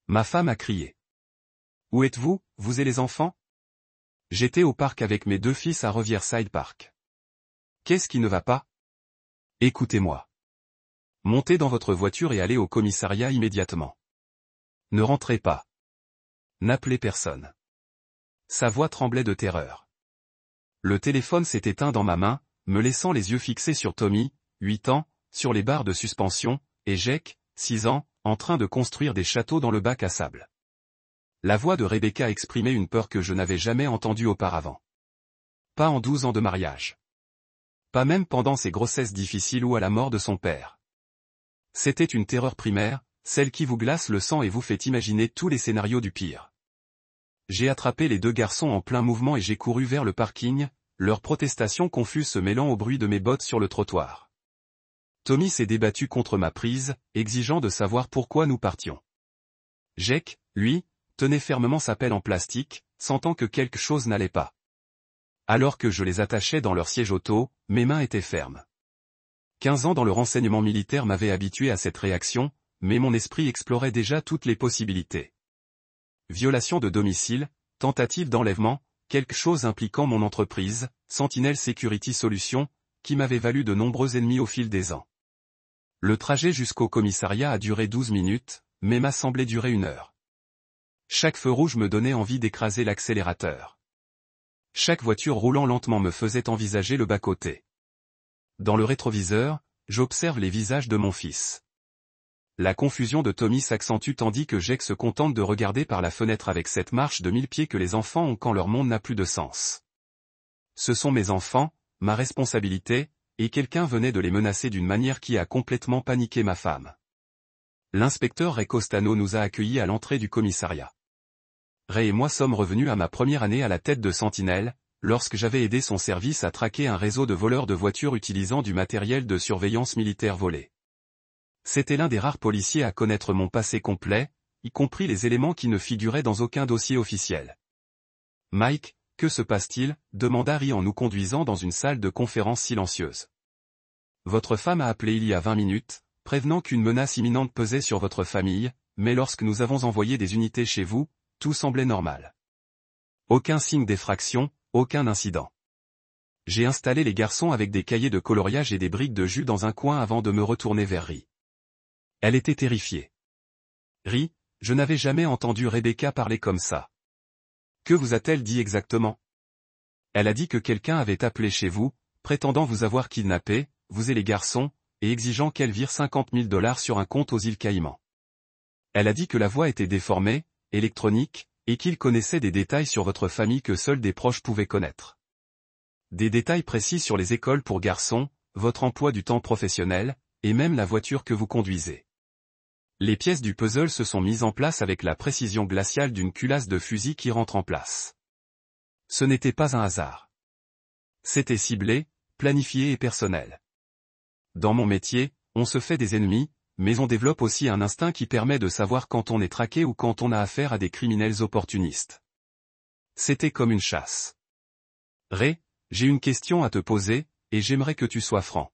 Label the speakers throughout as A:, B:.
A: Ma femme a crié. Où êtes-vous, vous et les enfants? J'étais au parc avec mes 2 fils à Riverside Park. Qu'est-ce qui ne va pas? Écoutez-moi. Montez dans votre voiture et allez au commissariat immédiatement. Ne rentrez pas. N'appelez personne. Sa voix tremblait de terreur. Le téléphone s'est éteint dans ma main, me laissant les yeux fixés sur Tommy, 8 ans, sur les barres de suspension, et Jake, 6 ans, en train de construire des châteaux dans le bac à sable. La voix de Rebecca exprimait une peur que je n'avais jamais entendue auparavant. Pas en 12 ans de mariage. Pas même pendant ses grossesses difficiles ou à la mort de son père. C'était une terreur primaire, celle qui vous glace le sang et vous fait imaginer tous les scénarios du pire. J'ai attrapé les 2 garçons en plein mouvement et j'ai couru vers le parking, leurs protestations confuses se mêlant au bruit de mes bottes sur le trottoir. Tommy s'est débattu contre ma prise, exigeant de savoir pourquoi nous partions. Jake, lui, tenait fermement sa pelle en plastique, sentant que quelque chose n'allait pas. Alors que je les attachais dans leur siège auto, mes mains étaient fermes. 15 ans dans le renseignement militaire m'avaient habitué à cette réaction, mais mon esprit explorait déjà toutes les possibilités. Violation de domicile, tentative d'enlèvement, quelque chose impliquant mon entreprise, Sentinel Security Solutions, qui m'avait valu de nombreux ennemis au fil des ans. Le trajet jusqu'au commissariat a duré 12 minutes, mais m'a semblé durer 1 heure. Chaque feu rouge me donnait envie d'écraser l'accélérateur. Chaque voiture roulant lentement me faisait envisager le bas-côté. Dans le rétroviseur, j'observe les visages de mon fils. La confusion de Tommy s'accentue tandis que Jake se contente de regarder par la fenêtre avec cette marche de 1000 pieds que les enfants ont quand leur monde n'a plus de sens. Ce sont mes enfants, ma responsabilité, et quelqu'un venait de les menacer d'une manière qui a complètement paniqué ma femme. L'inspecteur Ray Costano nous a accueillis à l'entrée du commissariat. Ray et moi sommes revenus à ma première année à la tête de Sentinel, lorsque j'avais aidé son service à traquer un réseau de voleurs de voitures utilisant du matériel de surveillance militaire volé. C'était l'un des rares policiers à connaître mon passé complet, y compris les éléments qui ne figuraient dans aucun dossier officiel. Mike, que se passe-t-il? Demanda Ray en nous conduisant dans une salle de conférence silencieuse. Votre femme a appelé il y a 20 minutes, prévenant qu'une menace imminente pesait sur votre famille, mais lorsque nous avons envoyé des unités chez vous, tout semblait normal. Aucun signe d'effraction, aucun incident. J'ai installé les garçons avec des cahiers de coloriage et des briques de jus dans un coin avant de me retourner vers Ray. Elle était terrifiée. Ray, je n'avais jamais entendu Rebecca parler comme ça. Que vous a-t-elle dit exactement? Elle a dit que quelqu'un avait appelé chez vous, prétendant vous avoir kidnappé, vous et les garçons, et exigeant qu'elle vire $50 000 sur un compte aux îles Caïmans. Elle a dit que la voix était déformée, électronique, et qu'il connaissait des détails sur votre famille que seuls des proches pouvaient connaître. Des détails précis sur les écoles pour garçons, votre emploi du temps professionnel, et même la voiture que vous conduisez. Les pièces du puzzle se sont mises en place avec la précision glaciale d'une culasse de fusil qui rentre en place. Ce n'était pas un hasard. C'était ciblé, planifié et personnel. Dans mon métier, on se fait des ennemis, mais on développe aussi un instinct qui permet de savoir quand on est traqué ou quand on a affaire à des criminels opportunistes. C'était comme une chasse. Ray, j'ai une question à te poser, et j'aimerais que tu sois franc.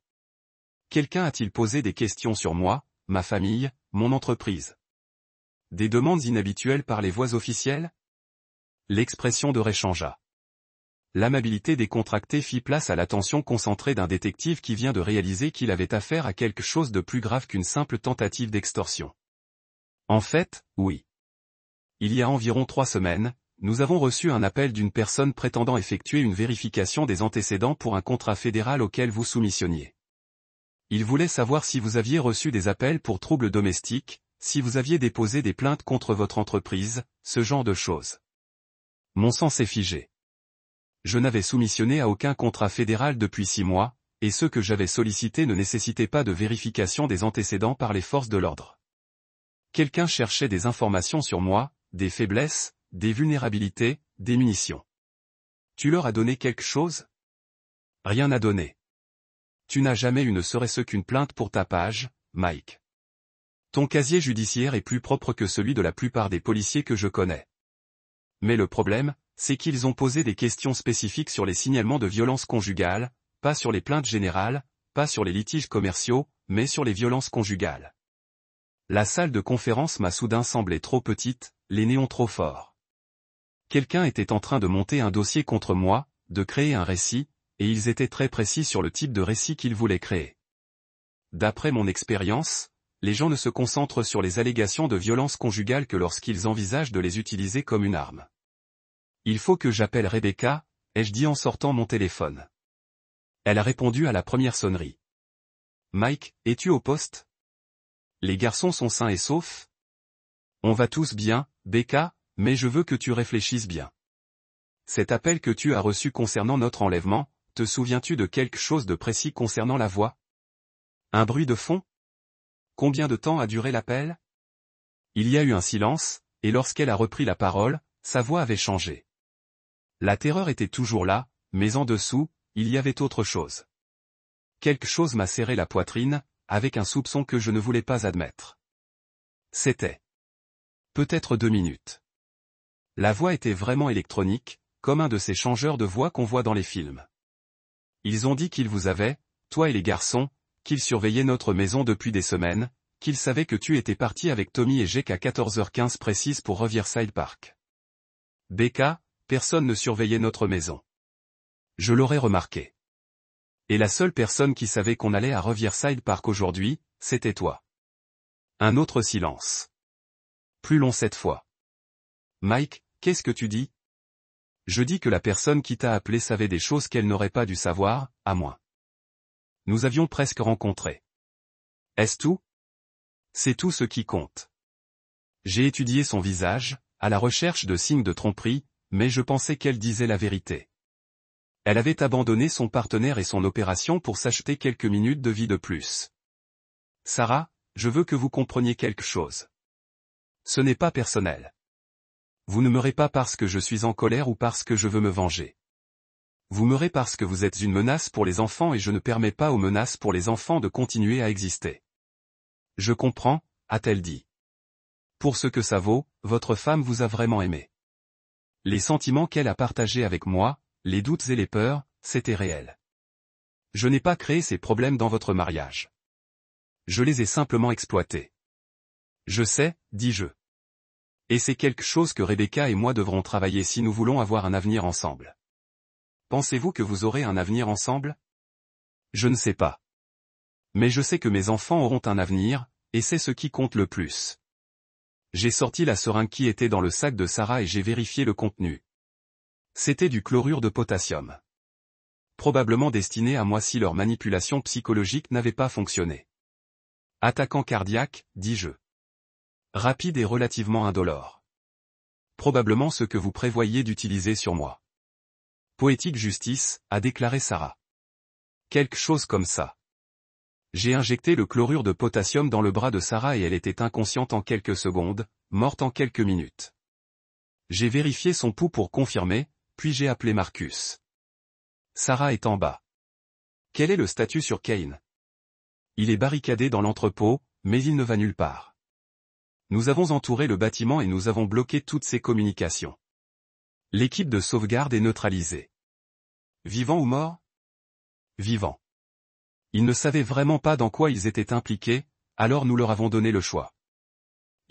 A: Quelqu'un a-t-il posé des questions sur moi, ma famille, mon entreprise? Des demandes inhabituelles par les voies officielles? L'expression de Ray changea. L'amabilité décontractée fit place à l'attention concentrée d'un détective qui vient de réaliser qu'il avait affaire à quelque chose de plus grave qu'une simple tentative d'extorsion. En fait, oui. Il y a environ 3 semaines, nous avons reçu un appel d'une personne prétendant effectuer une vérification des antécédents pour un contrat fédéral auquel vous soumissionniez. Il voulait savoir si vous aviez reçu des appels pour troubles domestiques, si vous aviez déposé des plaintes contre votre entreprise, ce genre de choses. Mon sang s'est figé. Je n'avais soumissionné à aucun contrat fédéral depuis 6 mois, et ceux que j'avais sollicités ne nécessitaient pas de vérification des antécédents par les forces de l'ordre. Quelqu'un cherchait des informations sur moi, des faiblesses, des vulnérabilités, des munitions. Tu leur as donné quelque chose? Rien à donner. Tu n'as jamais eu ne serait-ce qu'une plainte pour tapage, Mike. Ton casier judiciaire est plus propre que celui de la plupart des policiers que je connais. Mais le problème, c'est qu'ils ont posé des questions spécifiques sur les signalements de violences conjugales, pas sur les plaintes générales, pas sur les litiges commerciaux, mais sur les violences conjugales. La salle de conférence m'a soudain semblé trop petite, les néons trop forts. Quelqu'un était en train de monter un dossier contre moi, de créer un récit, et ils étaient très précis sur le type de récit qu'ils voulaient créer. D'après mon expérience, les gens ne se concentrent sur les allégations de violence conjugale que lorsqu'ils envisagent de les utiliser comme une arme. Il faut que j'appelle Rebecca, ai-je dit en sortant mon téléphone. Elle a répondu à la première sonnerie. Mike, es-tu au poste? Les garçons sont sains et saufs? On va tous bien, Becca, mais je veux que tu réfléchisses bien. Cet appel que tu as reçu concernant notre enlèvement, te souviens-tu de quelque chose de précis concernant la voix? Un bruit de fond? Combien de temps a duré l'appel? Il y a eu un silence, et lorsqu'elle a repris la parole, sa voix avait changé. La terreur était toujours là, mais en dessous, il y avait autre chose. Quelque chose m'a serré la poitrine, avec un soupçon que je ne voulais pas admettre. C'était peut-être 2 minutes. La voix était vraiment électronique, comme un de ces changeurs de voix qu'on voit dans les films. Ils ont dit qu'ils vous avaient, toi et les garçons, qu'ils surveillaient notre maison depuis des semaines, qu'ils savaient que tu étais parti avec Tommy et Jake à 14h15 précise pour Riverside Park. Becca, personne ne surveillait notre maison. Je l'aurais remarqué. Et la seule personne qui savait qu'on allait à Riverside Park aujourd'hui, c'était toi. Un autre silence. Plus long cette fois. Mike, qu'est-ce que tu dis? Je dis que la personne qui t'a appelé savait des choses qu'elle n'aurait pas dû savoir, à moins. Nous avions presque rencontré. Est-ce tout? C'est tout ce qui compte. J'ai étudié son visage, à la recherche de signes de tromperie, mais je pensais qu'elle disait la vérité. Elle avait abandonné son partenaire et son opération pour s'acheter quelques minutes de vie de plus. Sarah, je veux que vous compreniez quelque chose. Ce n'est pas personnel. Vous ne m'aurez pas parce que je suis en colère ou parce que je veux me venger. Vous m'aurez parce que vous êtes une menace pour les enfants et je ne permets pas aux menaces pour les enfants de continuer à exister. Je comprends, a-t-elle dit. Pour ce que ça vaut, votre femme vous a vraiment aimé. Les sentiments qu'elle a partagés avec moi, les doutes et les peurs, c'était réel. Je n'ai pas créé ces problèmes dans votre mariage. Je les ai simplement exploités. Je sais, dis-je. Et c'est quelque chose que Rebecca et moi devrons travailler si nous voulons avoir un avenir ensemble. Pensez-vous que vous aurez un avenir ensemble? Je ne sais pas. Mais je sais que mes enfants auront un avenir, et c'est ce qui compte le plus. J'ai sorti la seringue qui était dans le sac de Sarah et j'ai vérifié le contenu. C'était du chlorure de potassium. Probablement destiné à moi si leur manipulation psychologique n'avait pas fonctionné. Attaquant cardiaque, dis-je. Rapide et relativement indolore. Probablement ce que vous prévoyez d'utiliser sur moi. Poétique justice, a déclaré Sarah. Quelque chose comme ça. J'ai injecté le chlorure de potassium dans le bras de Sarah et elle était inconsciente en quelques secondes, morte en quelques minutes. J'ai vérifié son pouls pour confirmer, puis j'ai appelé Marcus. Sarah est en bas. Quel est le statut sur Kane? Il est barricadé dans l'entrepôt, mais il ne va nulle part. Nous avons entouré le bâtiment et nous avons bloqué toutes ses communications. L'équipe de sauvegarde est neutralisée. Vivant ou mort? Vivant. Ils ne savaient vraiment pas dans quoi ils étaient impliqués, alors nous leur avons donné le choix.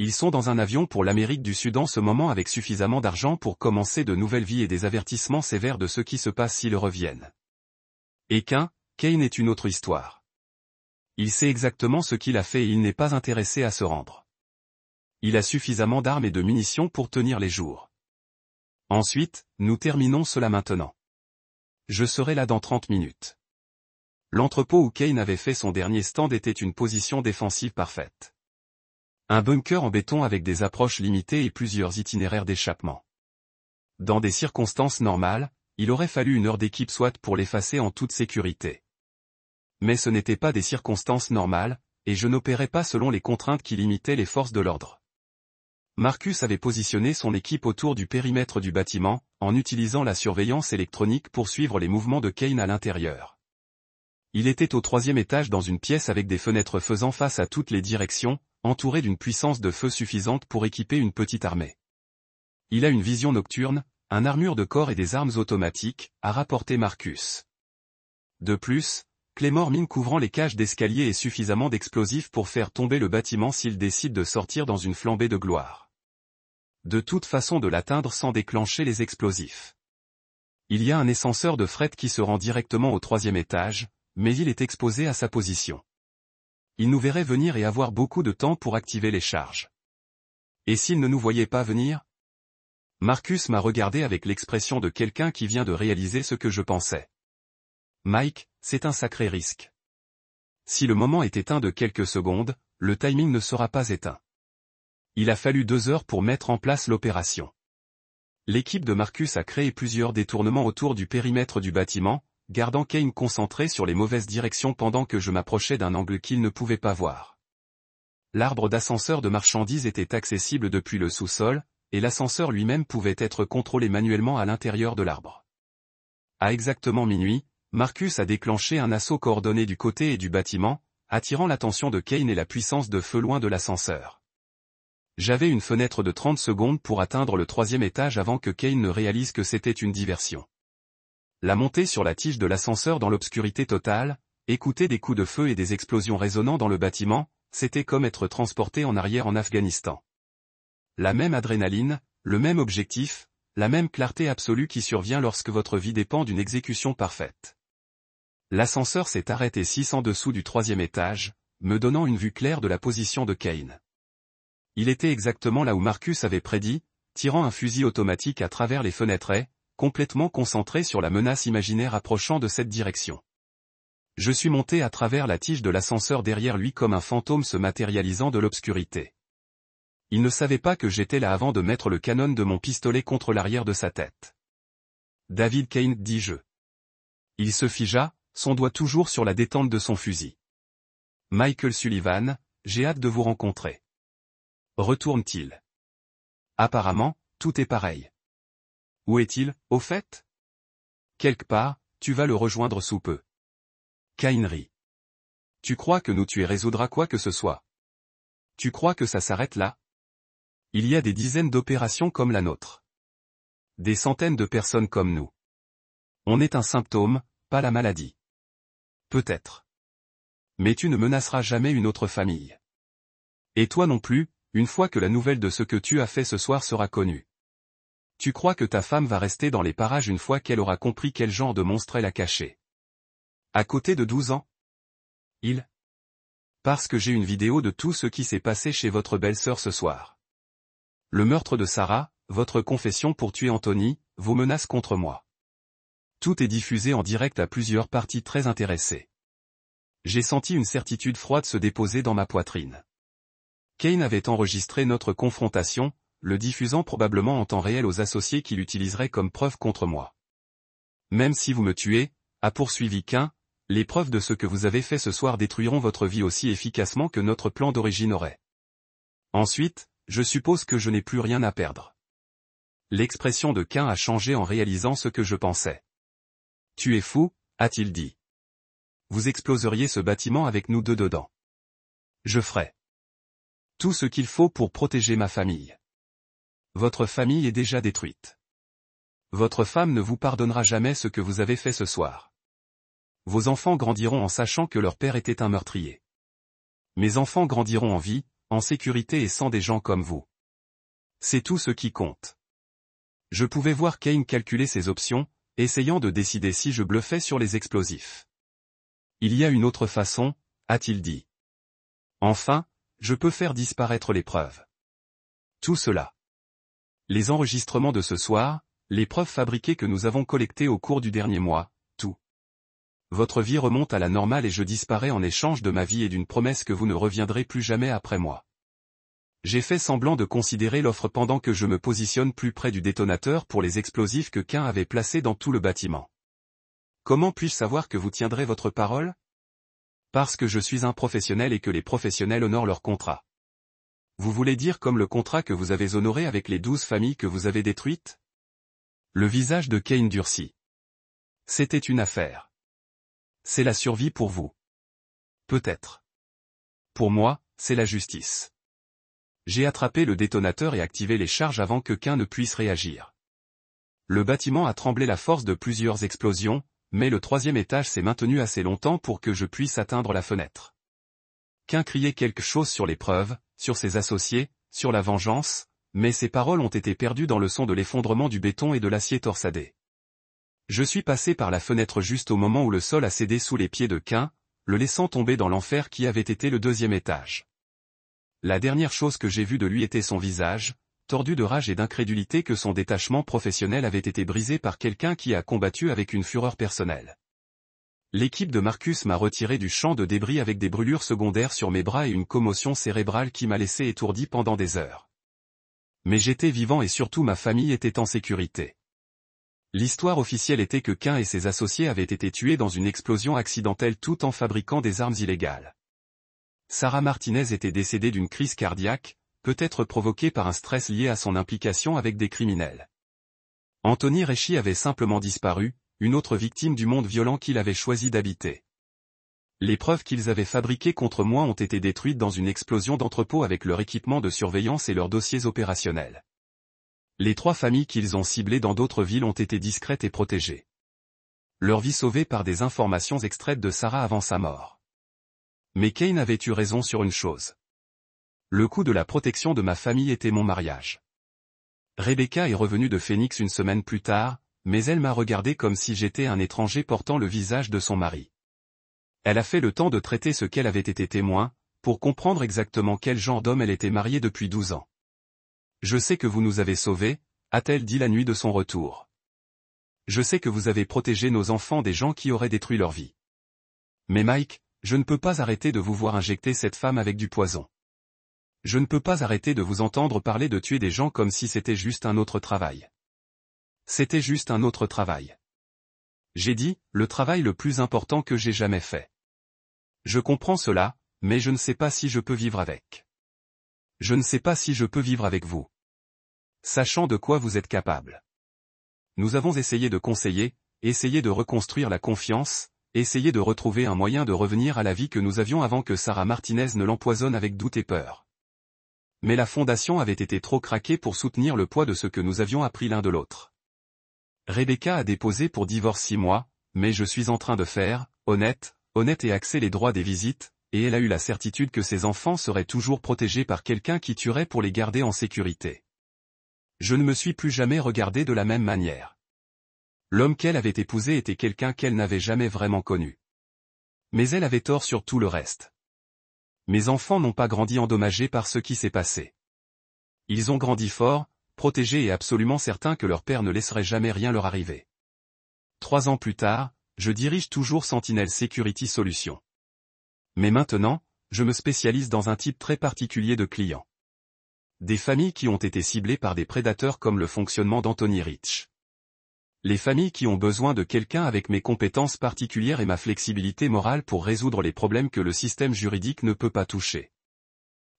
A: Ils sont dans un avion pour l'Amérique du Sud en ce moment avec suffisamment d'argent pour commencer de nouvelles vies et des avertissements sévères de ce qui se passe s'ils reviennent. Et Kane est une autre histoire. Il sait exactement ce qu'il a fait et il n'est pas intéressé à se rendre. Il a suffisamment d'armes et de munitions pour tenir les jours. Ensuite, nous terminons cela maintenant. Je serai là dans 30 minutes. L'entrepôt où Kane avait fait son dernier stand était une position défensive parfaite. Un bunker en béton avec des approches limitées et plusieurs itinéraires d'échappement. Dans des circonstances normales, il aurait fallu 1 heure d'équipe SWAT pour l'effacer en toute sécurité. Mais ce n'était pas des circonstances normales, et je n'opérais pas selon les contraintes qui limitaient les forces de l'ordre. Marcus avait positionné son équipe autour du périmètre du bâtiment, en utilisant la surveillance électronique pour suivre les mouvements de Kane à l'intérieur. Il était au 3e étage dans une pièce avec des fenêtres faisant face à toutes les directions, entouré d'une puissance de feu suffisante pour équiper une petite armée. Il a une vision nocturne, un armure de corps et des armes automatiques, a rapporté Marcus. De plus, Claymore mine couvrant les cages d'escalier et suffisamment d'explosifs pour faire tomber le bâtiment s'il décide de sortir dans une flambée de gloire. De toute façon de l'atteindre sans déclencher les explosifs. Il y a un ascenseur de fret qui se rend directement au 3e étage, mais il est exposé à sa position. Il nous verrait venir et avoir beaucoup de temps pour activer les charges. Et s'il ne nous voyait pas venir? Marcus m'a regardé avec l'expression de quelqu'un qui vient de réaliser ce que je pensais. Mike, c'est un sacré risque. Si le moment est éteint de quelques secondes, le timing ne sera pas éteint. Il a fallu 2 heures pour mettre en place l'opération. L'équipe de Marcus a créé plusieurs détournements autour du périmètre du bâtiment, gardant Kane concentré sur les mauvaises directions pendant que je m'approchais d'un angle qu'il ne pouvait pas voir. L'arbre d'ascenseur de marchandises était accessible depuis le sous-sol, et l'ascenseur lui-même pouvait être contrôlé manuellement à l'intérieur de l'arbre. À exactement minuit, Marcus a déclenché un assaut coordonné du côté et du bâtiment, attirant l'attention de Kane et la puissance de feu loin de l'ascenseur. J'avais une fenêtre de 30 secondes pour atteindre le 3e étage avant que Kane ne réalise que c'était une diversion. La montée sur la tige de l'ascenseur dans l'obscurité totale, écouter des coups de feu et des explosions résonnant dans le bâtiment, c'était comme être transporté en arrière en Afghanistan. La même adrénaline, le même objectif, la même clarté absolue qui survient lorsque votre vie dépend d'une exécution parfaite. L'ascenseur s'est arrêté 6 en dessous du 3e étage, me donnant une vue claire de la position de Kane. Il était exactement là où Marcus avait prédit, tirant un fusil automatique à travers les fenêtres, complètement concentré sur la menace imaginaire approchant de cette direction. Je suis monté à travers la tige de l'ascenseur derrière lui comme un fantôme se matérialisant de l'obscurité. Il ne savait pas que j'étais là avant de mettre le canon de mon pistolet contre l'arrière de sa tête. David Kane, dis-je. Il se figea, son doigt toujours sur la détente de son fusil. Michael Sullivan, j'ai hâte de vous rencontrer. Retourne-t-il? Apparemment, tout est pareil. Où est-il, au fait? Quelque part, tu vas le rejoindre sous peu. Kane rit. Tu crois que nous tuer résoudra quoi que ce soit? Tu crois que ça s'arrête là? Il y a des dizaines d'opérations comme la nôtre. Des centaines de personnes comme nous. On est un symptôme, pas la maladie. Peut-être. Mais tu ne menaceras jamais une autre famille. Et toi non plus, une fois que la nouvelle de ce que tu as fait ce soir sera connue. Tu crois que ta femme va rester dans les parages une fois qu'elle aura compris quel genre de monstre elle a caché? À côté de 12 ans? Parce que j'ai une vidéo de tout ce qui s'est passé chez votre belle-sœur ce soir. Le meurtre de Sarah, votre confession pour tuer Anthony, vos menaces contre moi. Tout est diffusé en direct à plusieurs parties très intéressées. J'ai senti une certitude froide se déposer dans ma poitrine. Kane avait enregistré notre confrontation, le diffusant probablement en temps réel aux associés qui l'utiliseraient comme preuve contre moi. Même si vous me tuez, a poursuivi Kane, les preuves de ce que vous avez fait ce soir détruiront votre vie aussi efficacement que notre plan d'origine aurait. Ensuite, je suppose que je n'ai plus rien à perdre. L'expression de Kane a changé en réalisant ce que je pensais. Tu es fou, a-t-il dit. Vous exploseriez ce bâtiment avec nous deux dedans. Je ferai tout ce qu'il faut pour protéger ma famille. Votre famille est déjà détruite. Votre femme ne vous pardonnera jamais ce que vous avez fait ce soir. Vos enfants grandiront en sachant que leur père était un meurtrier. Mes enfants grandiront en vie, en sécurité et sans des gens comme vous. C'est tout ce qui compte. Je pouvais voir Kane calculer ses options, essayant de décider si je bluffais sur les explosifs. Il y a une autre façon, a-t-il dit. Enfin, je peux faire disparaître les preuves. Tout cela. Les enregistrements de ce soir, les preuves fabriquées que nous avons collectées au cours du dernier mois, tout. Votre vie remonte à la normale et je disparais en échange de ma vie et d'une promesse que vous ne reviendrez plus jamais après moi. J'ai fait semblant de considérer l'offre pendant que je me positionne plus près du détonateur pour les explosifs que Kane avait placés dans tout le bâtiment. Comment puis-je savoir que vous tiendrez votre parole? Parce que je suis un professionnel et que les professionnels honorent leur contrat. Vous voulez dire comme le contrat que vous avez honoré avec les 12 familles que vous avez détruites? Le visage de Kane durcit. C'était une affaire. C'est la survie pour vous. Peut-être. Pour moi, c'est la justice. J'ai attrapé le détonateur et activé les charges avant que Kane ne puisse réagir. Le bâtiment a tremblé la force de plusieurs explosions, mais le troisième étage s'est maintenu assez longtemps pour que je puisse atteindre la fenêtre. Qu'un criait quelque chose sur les preuves, sur ses associés, sur la vengeance, mais ses paroles ont été perdues dans le son de l'effondrement du béton et de l'acier torsadé. Je suis passé par la fenêtre juste au moment où le sol a cédé sous les pieds de Cain, le laissant tomber dans l'enfer qui avait été le deuxième étage. La dernière chose que j'ai vue de lui était son visage, tordu de rage et d'incrédulité que son détachement professionnel avait été brisé par quelqu'un qui a combattu avec une fureur personnelle. L'équipe de Marcus m'a retiré du champ de débris avec des brûlures secondaires sur mes bras et une commotion cérébrale qui m'a laissé étourdi pendant des heures. Mais j'étais vivant et surtout ma famille était en sécurité. L'histoire officielle était que Cain et ses associés avaient été tués dans une explosion accidentelle tout en fabriquant des armes illégales. Sarah Martinez était décédée d'une crise cardiaque, peut-être provoquée par un stress lié à son implication avec des criminels. Anthony Recchi avait simplement disparu, une autre victime du monde violent qu'il avait choisi d'habiter. Les preuves qu'ils avaient fabriquées contre moi ont été détruites dans une explosion d'entrepôt avec leur équipement de surveillance et leurs dossiers opérationnels. Les 3 familles qu'ils ont ciblées dans d'autres villes ont été discrètes et protégées. Leur vie sauvée par des informations extraites de Sarah avant sa mort. Mais Cain avait eu raison sur une chose. Le coût de la protection de ma famille était mon mariage. Rebecca est revenue de Phoenix une semaine plus tard, mais elle m'a regardé comme si j'étais un étranger portant le visage de son mari. Elle a fait le temps de traiter ce qu'elle avait été témoin, pour comprendre exactement quel genre d'homme elle était mariée depuis 12 ans. « Je sais que vous nous avez sauvés », a-t-elle dit la nuit de son retour. « Je sais que vous avez protégé nos enfants des gens qui auraient détruit leur vie. Mais Mike, je ne peux pas arrêter de vous voir injecter cette femme avec du poison. Je ne peux pas arrêter de vous entendre parler de tuer des gens comme si c'était juste un autre travail. C'était juste un autre travail. » J'ai dit, le travail le plus important que j'ai jamais fait. Je comprends cela, mais je ne sais pas si je peux vivre avec. Je ne sais pas si je peux vivre avec vous. Sachant de quoi vous êtes capable. Nous avons essayé de conseiller, essayé de reconstruire la confiance, essayé de retrouver un moyen de revenir à la vie que nous avions avant que Sarah Martinez ne l'empoisonne avec doute et peur. Mais la fondation avait été trop craquée pour soutenir le poids de ce que nous avions appris l'un de l'autre. Rebecca a déposé pour divorce 6 mois, mais je suis en train de faire, honnête et axer les droits des visites, et elle a eu la certitude que ses enfants seraient toujours protégés par quelqu'un qui tuerait pour les garder en sécurité. Je ne me suis plus jamais regardé de la même manière. L'homme qu'elle avait épousé était quelqu'un qu'elle n'avait jamais vraiment connu. Mais elle avait tort sur tout le reste. Mes enfants n'ont pas grandi endommagés par ce qui s'est passé. Ils ont grandi forts, protégés et absolument certains que leur père ne laisserait jamais rien leur arriver. 3 ans plus tard, je dirige toujours Sentinel Security Solutions. Mais maintenant, je me spécialise dans un type très particulier de clients. Des familles qui ont été ciblées par des prédateurs comme le fonctionnement d'Anthony Rich. Les familles qui ont besoin de quelqu'un avec mes compétences particulières et ma flexibilité morale pour résoudre les problèmes que le système juridique ne peut pas toucher.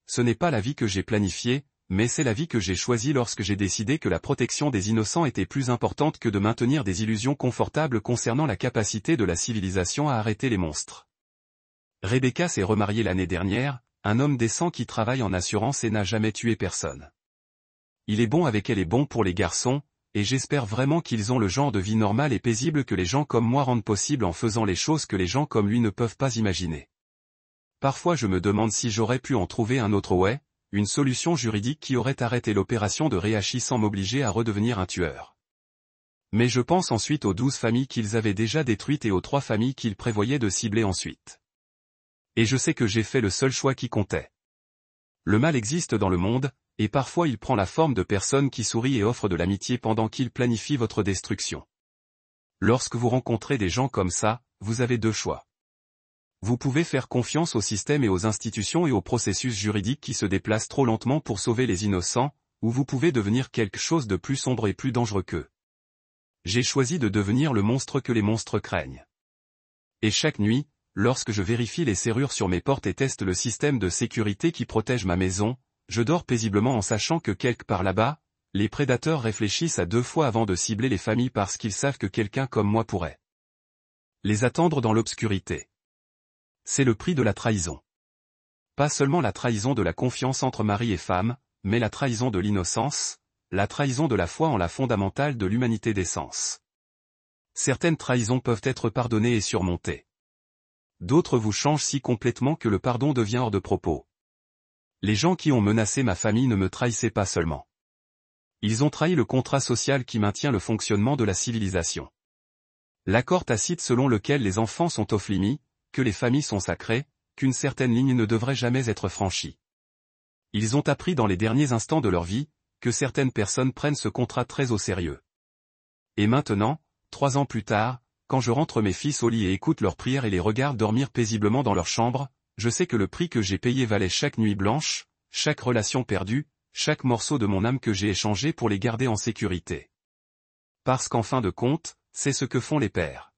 A: Ce n'est pas la vie que j'ai planifiée, mais c'est la vie que j'ai choisie lorsque j'ai décidé que la protection des innocents était plus importante que de maintenir des illusions confortables concernant la capacité de la civilisation à arrêter les monstres. Rebecca s'est remariée l'année dernière, un homme décent qui travaille en assurance et n'a jamais tué personne. Il est bon avec elle et bon pour les garçons, et j'espère vraiment qu'ils ont le genre de vie normale et paisible que les gens comme moi rendent possible en faisant les choses que les gens comme lui ne peuvent pas imaginer. Parfois je me demande si j'aurais pu en trouver un autre une solution juridique qui aurait arrêté l'opération de Rehashi sans m'obliger à redevenir un tueur. Mais je pense ensuite aux 12 familles qu'ils avaient déjà détruites et aux 3 familles qu'ils prévoyaient de cibler ensuite. Et je sais que j'ai fait le seul choix qui comptait. Le mal existe dans le monde, et parfois il prend la forme de personnes qui sourient et offrent de l'amitié pendant qu'il planifie votre destruction. Lorsque vous rencontrez des gens comme ça, vous avez 2 choix. Vous pouvez faire confiance au système et aux institutions et aux processus juridiques qui se déplacent trop lentement pour sauver les innocents, ou vous pouvez devenir quelque chose de plus sombre et plus dangereux qu'eux. J'ai choisi de devenir le monstre que les monstres craignent. Et chaque nuit, lorsque je vérifie les serrures sur mes portes et teste le système de sécurité qui protège ma maison, je dors paisiblement en sachant que quelque part là-bas, les prédateurs réfléchissent à 2 fois avant de cibler les familles parce qu'ils savent que quelqu'un comme moi pourrait les attendre dans l'obscurité. C'est le prix de la trahison. Pas seulement la trahison de la confiance entre mari et femme, mais la trahison de l'innocence, la trahison de la foi en la fondamentale de l'humanité d'essence. Certaines trahisons peuvent être pardonnées et surmontées. D'autres vous changent si complètement que le pardon devient hors de propos. Les gens qui ont menacé ma famille ne me trahissaient pas seulement. Ils ont trahi le contrat social qui maintient le fonctionnement de la civilisation. L'accord tacite selon lequel les enfants sont off-limits, que les familles sont sacrées, qu'une certaine ligne ne devrait jamais être franchie. Ils ont appris dans les derniers instants de leur vie, que certaines personnes prennent ce contrat très au sérieux. Et maintenant, 3 ans plus tard, quand je rentre mes fils au lit et écoute leurs prières et les regarde dormir paisiblement dans leur chambre, je sais que le prix que j'ai payé valait chaque nuit blanche, chaque relation perdue, chaque morceau de mon âme que j'ai échangé pour les garder en sécurité. Parce qu'en fin de compte, c'est ce que font les pères.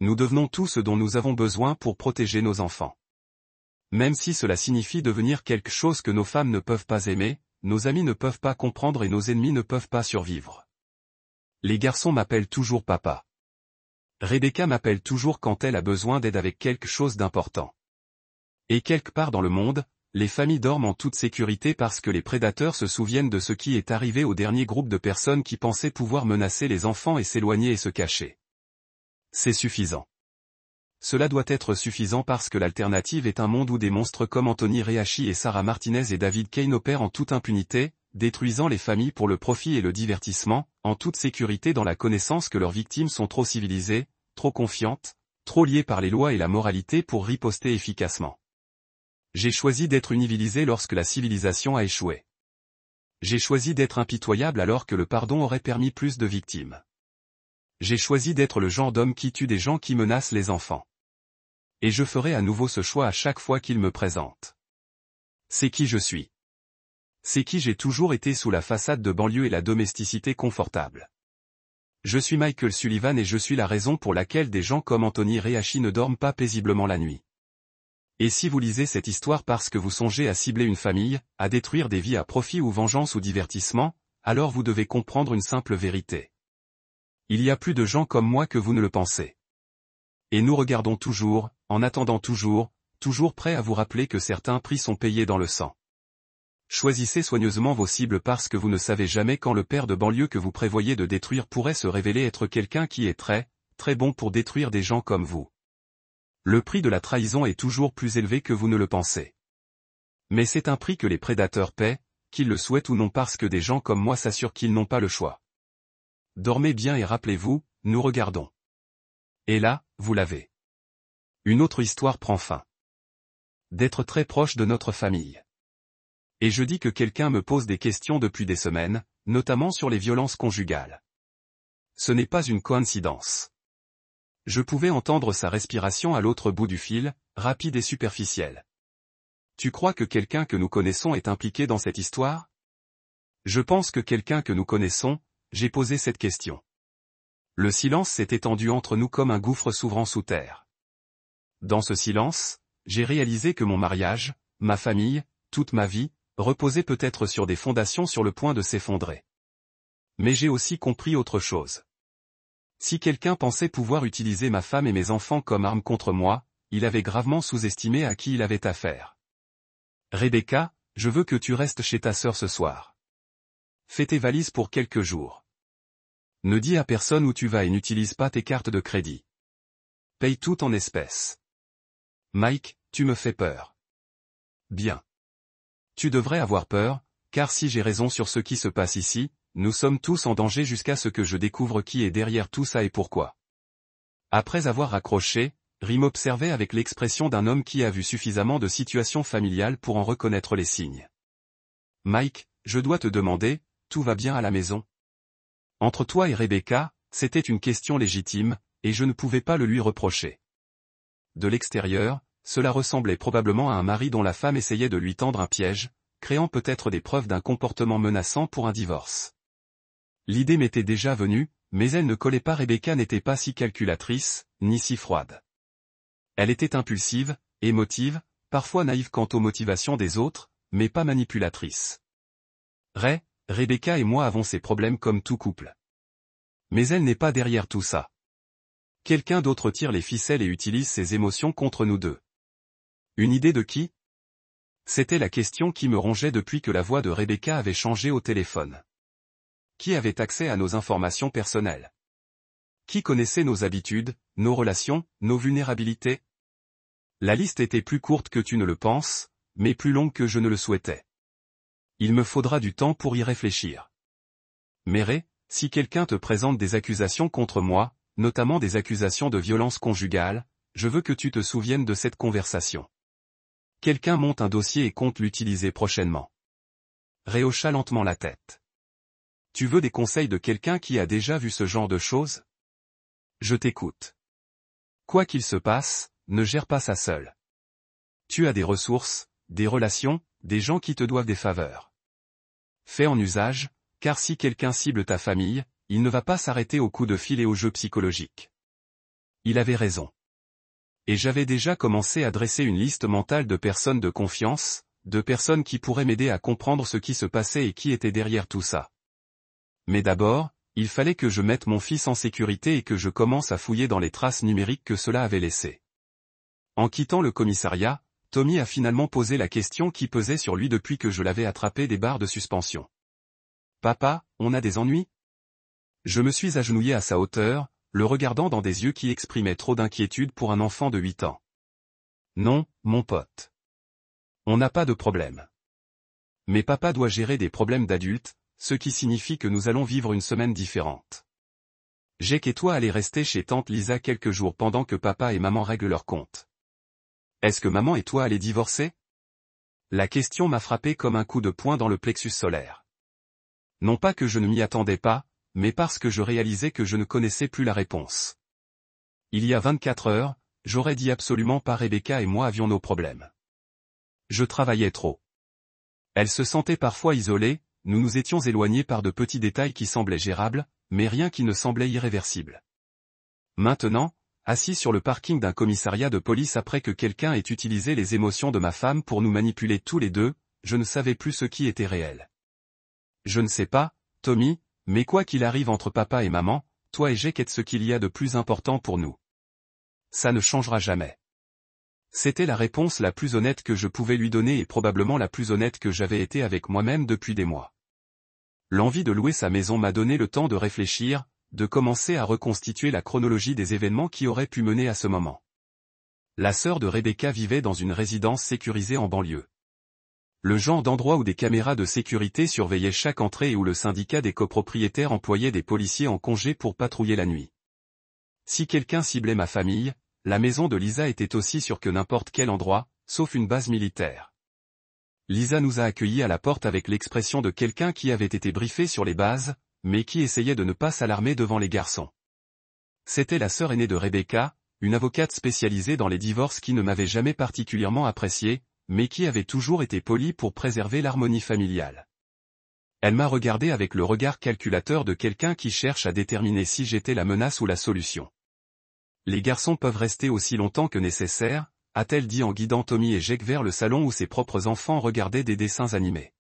A: Nous devenons tout ce dont nous avons besoin pour protéger nos enfants. Même si cela signifie devenir quelque chose que nos femmes ne peuvent pas aimer, nos amis ne peuvent pas comprendre et nos ennemis ne peuvent pas survivre. Les garçons m'appellent toujours papa. Rebecca m'appelle toujours quand elle a besoin d'aide avec quelque chose d'important. Et quelque part dans le monde, les familles dorment en toute sécurité parce que les prédateurs se souviennent de ce qui est arrivé au dernier groupe de personnes qui pensaient pouvoir menacer les enfants et s'éloigner et se cacher. C'est suffisant. Cela doit être suffisant parce que l'alternative est un monde où des monstres comme Anthony Rehashi et Sarah Martinez et David Kane opèrent en toute impunité, détruisant les familles pour le profit et le divertissement, en toute sécurité dans la connaissance que leurs victimes sont trop civilisées, trop confiantes, trop liées par les lois et la moralité pour riposter efficacement. J'ai choisi d'être univilisé lorsque la civilisation a échoué. J'ai choisi d'être impitoyable alors que le pardon aurait permis plus de victimes. J'ai choisi d'être le genre d'homme qui tue des gens qui menacent les enfants. Et je ferai à nouveau ce choix à chaque fois qu'il me présente. C'est qui je suis. C'est qui j'ai toujours été sous la façade de banlieue et la domesticité confortable. Je suis Michael Sullivan et je suis la raison pour laquelle des gens comme Anthony Rehashi ne dorment pas paisiblement la nuit. Et si vous lisez cette histoire parce que vous songez à cibler une famille, à détruire des vies à profit ou vengeance ou divertissement, alors vous devez comprendre une simple vérité. Il y a plus de gens comme moi que vous ne le pensez. Et nous regardons toujours, en attendant toujours prêts à vous rappeler que certains prix sont payés dans le sang. Choisissez soigneusement vos cibles parce que vous ne savez jamais quand le père de banlieue que vous prévoyez de détruire pourrait se révéler être quelqu'un qui est très, très bon pour détruire des gens comme vous. Le prix de la trahison est toujours plus élevé que vous ne le pensez. Mais c'est un prix que les prédateurs paient, qu'ils le souhaitent ou non parce que des gens comme moi s'assurent qu'ils n'ont pas le choix. Dormez bien et rappelez-vous, nous regardons. Et là, vous l'avez. Une autre histoire prend fin. D'être très proche de notre famille. Et je dis que quelqu'un me pose des questions depuis des semaines, notamment sur les violences conjugales. Ce n'est pas une coïncidence. Je pouvais entendre sa respiration à l'autre bout du fil, rapide et superficielle. Tu crois que quelqu'un que nous connaissons est impliqué dans cette histoire? Je pense que quelqu'un que nous connaissons, j'ai posé cette question. Le silence s'est étendu entre nous comme un gouffre s'ouvrant sous terre. Dans ce silence, j'ai réalisé que mon mariage, ma famille, toute ma vie, reposait peut-être sur des fondations sur le point de s'effondrer. Mais j'ai aussi compris autre chose. Si quelqu'un pensait pouvoir utiliser ma femme et mes enfants comme armes contre moi, il avait gravement sous-estimé à qui il avait affaire. Rebecca, je veux que tu restes chez ta sœur ce soir. Fais tes valises pour quelques jours. Ne dis à personne où tu vas et n'utilise pas tes cartes de crédit. Paye tout en espèces. Mike, tu me fais peur. Bien. Tu devrais avoir peur, car si j'ai raison sur ce qui se passe ici, nous sommes tous en danger jusqu'à ce que je découvre qui est derrière tout ça et pourquoi. Après avoir raccroché, Rim observait avec l'expression d'un homme qui a vu suffisamment de situations familiales pour en reconnaître les signes. Mike, je dois te demander, tout va bien à la maison? Entre toi et Rebecca, c'était une question légitime, et je ne pouvais pas le lui reprocher. De l'extérieur, cela ressemblait probablement à un mari dont la femme essayait de lui tendre un piège, créant peut-être des preuves d'un comportement menaçant pour un divorce. L'idée m'était déjà venue, mais elle ne collait pas. Rebecca n'était pas si calculatrice, ni si froide. Elle était impulsive, émotive, parfois naïve quant aux motivations des autres, mais pas manipulatrice. Rebecca et moi avons ces problèmes comme tout couple. Mais elle n'est pas derrière tout ça. Quelqu'un d'autre tire les ficelles et utilise ses émotions contre nous deux. Une idée de qui? C'était la question qui me rongeait depuis que la voix de Rebecca avait changé au téléphone. Qui avait accès à nos informations personnelles? Qui connaissait nos habitudes, nos relations, nos vulnérabilités? La liste était plus courte que tu ne le penses, mais plus longue que je ne le souhaitais. Il me faudra du temps pour y réfléchir. Mais Ray, si quelqu'un te présente des accusations contre moi, notamment des accusations de violence conjugale, je veux que tu te souviennes de cette conversation. Quelqu'un monte un dossier et compte l'utiliser prochainement. Ray hocha lentement la tête. Tu veux des conseils de quelqu'un qui a déjà vu ce genre de choses? Je t'écoute. Quoi qu'il se passe, ne gère pas ça seul. Tu as des ressources, des relations, des gens qui te doivent des faveurs. Fais en usage, car si quelqu'un cible ta famille, il ne va pas s'arrêter aux coups de fil et aux jeux psychologiques. Il avait raison. Et j'avais déjà commencé à dresser une liste mentale de personnes de confiance, de personnes qui pourraient m'aider à comprendre ce qui se passait et qui était derrière tout ça. Mais d'abord, il fallait que je mette mon fils en sécurité et que je commence à fouiller dans les traces numériques que cela avait laissées. En quittant le commissariat, Tommy a finalement posé la question qui pesait sur lui depuis que je l'avais attrapé des barres de suspension. « Papa, on a des ennuis ?» Je me suis agenouillé à sa hauteur, le regardant dans des yeux qui exprimaient trop d'inquiétude pour un enfant de 8 ans. « Non, mon pote. On n'a pas de problème. Mais papa doit gérer des problèmes d'adultes, ce qui signifie que nous allons vivre une semaine différente. Jake et toi allez rester chez tante Lisa quelques jours pendant que papa et maman règlent leur compte. Est-ce que maman et toi allez divorcer? La question m'a frappé comme un coup de poing dans le plexus solaire. Non pas que je ne m'y attendais pas, mais parce que je réalisais que je ne connaissais plus la réponse. Il y a 24 heures, j'aurais dit absolument pas Rebecca et moi avions nos problèmes. Je travaillais trop. Elle se sentait parfois isolée, nous nous étions éloignés par de petits détails qui semblaient gérables, mais rien qui ne semblait irréversible. Maintenant, assis sur le parking d'un commissariat de police après que quelqu'un ait utilisé les émotions de ma femme pour nous manipuler tous les deux, je ne savais plus ce qui était réel. Je ne sais pas, Tommy, mais quoi qu'il arrive entre papa et maman, toi et Jake êtes ce qu'il y a de plus important pour nous. Ça ne changera jamais. C'était la réponse la plus honnête que je pouvais lui donner et probablement la plus honnête que j'avais été avec moi-même depuis des mois. L'envie de louer sa maison m'a donné le temps de réfléchir, de commencer à reconstituer la chronologie des événements qui auraient pu mener à ce moment. La sœur de Rebecca vivait dans une résidence sécurisée en banlieue. Le genre d'endroit où des caméras de sécurité surveillaient chaque entrée et où le syndicat des copropriétaires employait des policiers en congé pour patrouiller la nuit. Si quelqu'un ciblait ma famille, la maison de Lisa était aussi sûre que n'importe quel endroit, sauf une base militaire. Lisa nous a accueillis à la porte avec l'expression de quelqu'un qui avait été briefé sur les bases, mais qui essayait de ne pas s'alarmer devant les garçons. C'était la sœur aînée de Rebecca, une avocate spécialisée dans les divorces qui ne m'avait jamais particulièrement apprécié, mais qui avait toujours été polie pour préserver l'harmonie familiale. Elle m'a regardé avec le regard calculateur de quelqu'un qui cherche à déterminer si j'étais la menace ou la solution. Les garçons peuvent rester aussi longtemps que nécessaire, a-t-elle dit en guidant Tommy et Jake vers le salon où ses propres enfants regardaient des dessins animés.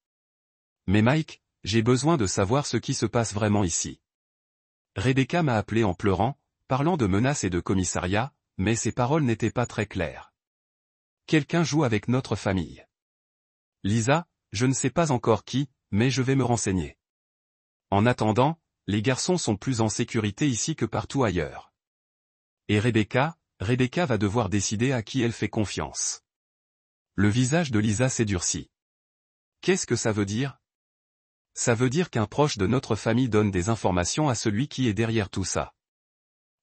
A: Mais Mike, j'ai besoin de savoir ce qui se passe vraiment ici. Rebecca m'a appelé en pleurant, parlant de menaces et de commissariat, mais ses paroles n'étaient pas très claires. Quelqu'un joue avec notre famille. Lisa, je ne sais pas encore qui, mais je vais me renseigner. En attendant, les garçons sont plus en sécurité ici que partout ailleurs. Et Rebecca va devoir décider à qui elle fait confiance. Le visage de Lisa s'est durci. Qu'est-ce que ça veut dire? Ça veut dire qu'un proche de notre famille donne des informations à celui qui est derrière tout ça.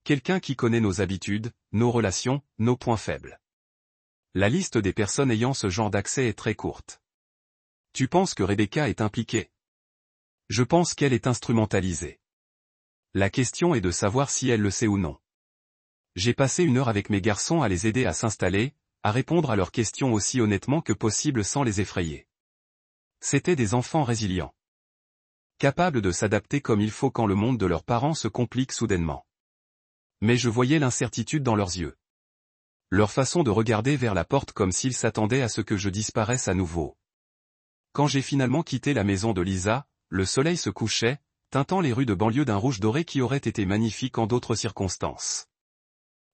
A: Quelqu'un qui connaît nos habitudes, nos relations, nos points faibles. La liste des personnes ayant ce genre d'accès est très courte. Tu penses que Rebecca est impliquée? Je pense qu'elle est instrumentalisée. La question est de savoir si elle le sait ou non. J'ai passé 1 heure avec mes garçons à les aider à s'installer, à répondre à leurs questions aussi honnêtement que possible sans les effrayer. C'étaient des enfants résilients. Capables de s'adapter comme il faut quand le monde de leurs parents se complique soudainement. Mais je voyais l'incertitude dans leurs yeux. Leur façon de regarder vers la porte comme s'ils s'attendaient à ce que je disparaisse à nouveau. Quand j'ai finalement quitté la maison de Lisa, le soleil se couchait, teintant les rues de banlieue d'un rouge doré qui aurait été magnifique en d'autres circonstances.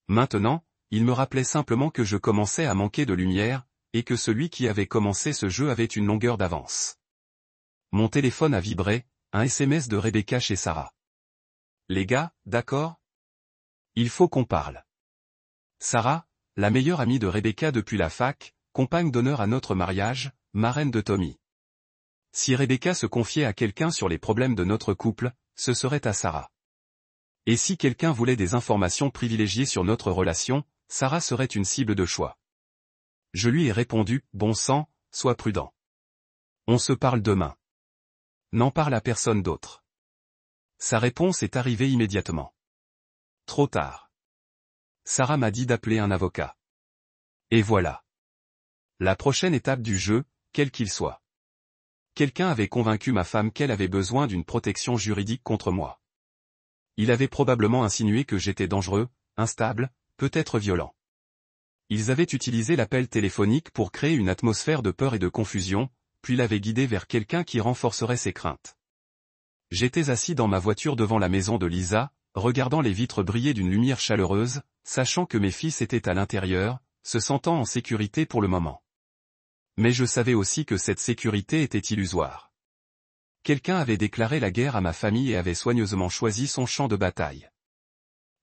A: Maintenant, il me rappelait simplement que je commençais à manquer de lumière, et que celui qui avait commencé ce jeu avait une longueur d'avance. Mon téléphone a vibré, un SMS de Rebecca chez Sarah. Les gars, d'accord? Il faut qu'on parle. Sarah, la meilleure amie de Rebecca depuis la fac, compagne d'honneur à notre mariage, marraine de Tommy. Si Rebecca se confiait à quelqu'un sur les problèmes de notre couple, ce serait à Sarah. Et si quelqu'un voulait des informations privilégiées sur notre relation, Sarah serait une cible de choix. Je lui ai répondu, bon sang, sois prudent. On se parle demain. N'en parle à personne d'autre. Sa réponse est arrivée immédiatement. Trop tard. Sarah m'a dit d'appeler un avocat. Et voilà. La prochaine étape du jeu, quel qu'il soit. Quelqu'un avait convaincu ma femme qu'elle avait besoin d'une protection juridique contre moi. Il avait probablement insinué que j'étais dangereux, instable, peut-être violent. Ils avaient utilisé l'appel téléphonique pour créer une atmosphère de peur et de confusion, puis l'avaient guidé vers quelqu'un qui renforcerait ses craintes. J'étais assis dans ma voiture devant la maison de Lisa, regardant les vitres briller d'une lumière chaleureuse, sachant que mes fils étaient à l'intérieur, se sentant en sécurité pour le moment. Mais je savais aussi que cette sécurité était illusoire. Quelqu'un avait déclaré la guerre à ma famille et avait soigneusement choisi son champ de bataille.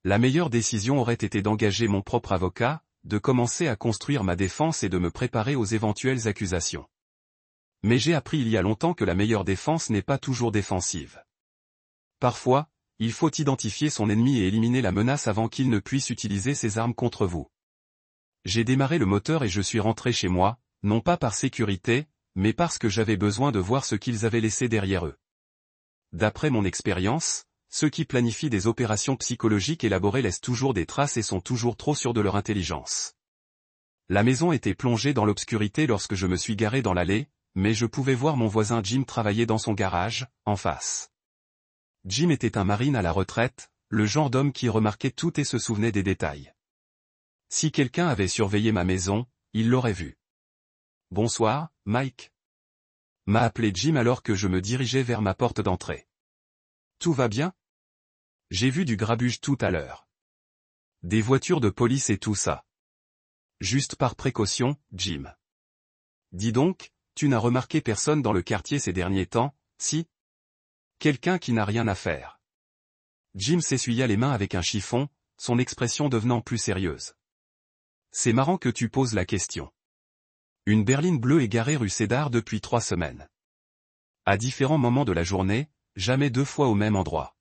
A: La meilleure décision aurait été d'engager mon propre avocat, de commencer à construire ma défense et de me préparer aux éventuelles accusations. Mais j'ai appris il y a longtemps que la meilleure défense n'est pas toujours défensive. Parfois, il faut identifier son ennemi et éliminer la menace avant qu'il ne puisse utiliser ses armes contre vous. J'ai démarré le moteur et je suis rentré chez moi, non pas par sécurité, mais parce que j'avais besoin de voir ce qu'ils avaient laissé derrière eux. D'après mon expérience, ceux qui planifient des opérations psychologiques élaborées laissent toujours des traces et sont toujours trop sûrs de leur intelligence. La maison était plongée dans l'obscurité lorsque je me suis garé dans l'allée, mais je pouvais voir mon voisin Jim travailler dans son garage, en face. Jim était un marine à la retraite, le genre d'homme qui remarquait tout et se souvenait des détails. Si quelqu'un avait surveillé ma maison, il l'aurait vu. « Bonsoir, Mike. » m'a appelé Jim alors que je me dirigeais vers ma porte d'entrée. « Tout va bien ? J'ai vu du grabuge tout à l'heure. Des voitures de police et tout ça. Juste par précaution, Jim. Dis donc, tu n'as remarqué personne dans le quartier ces derniers temps, si ? Quelqu'un qui n'a rien à faire. » Jim s'essuya les mains avec un chiffon, son expression devenant plus sérieuse. « C'est marrant que tu poses la question. Une berline bleue est garée rue Cédar depuis 3 semaines. À différents moments de la journée, jamais 2 fois au même endroit.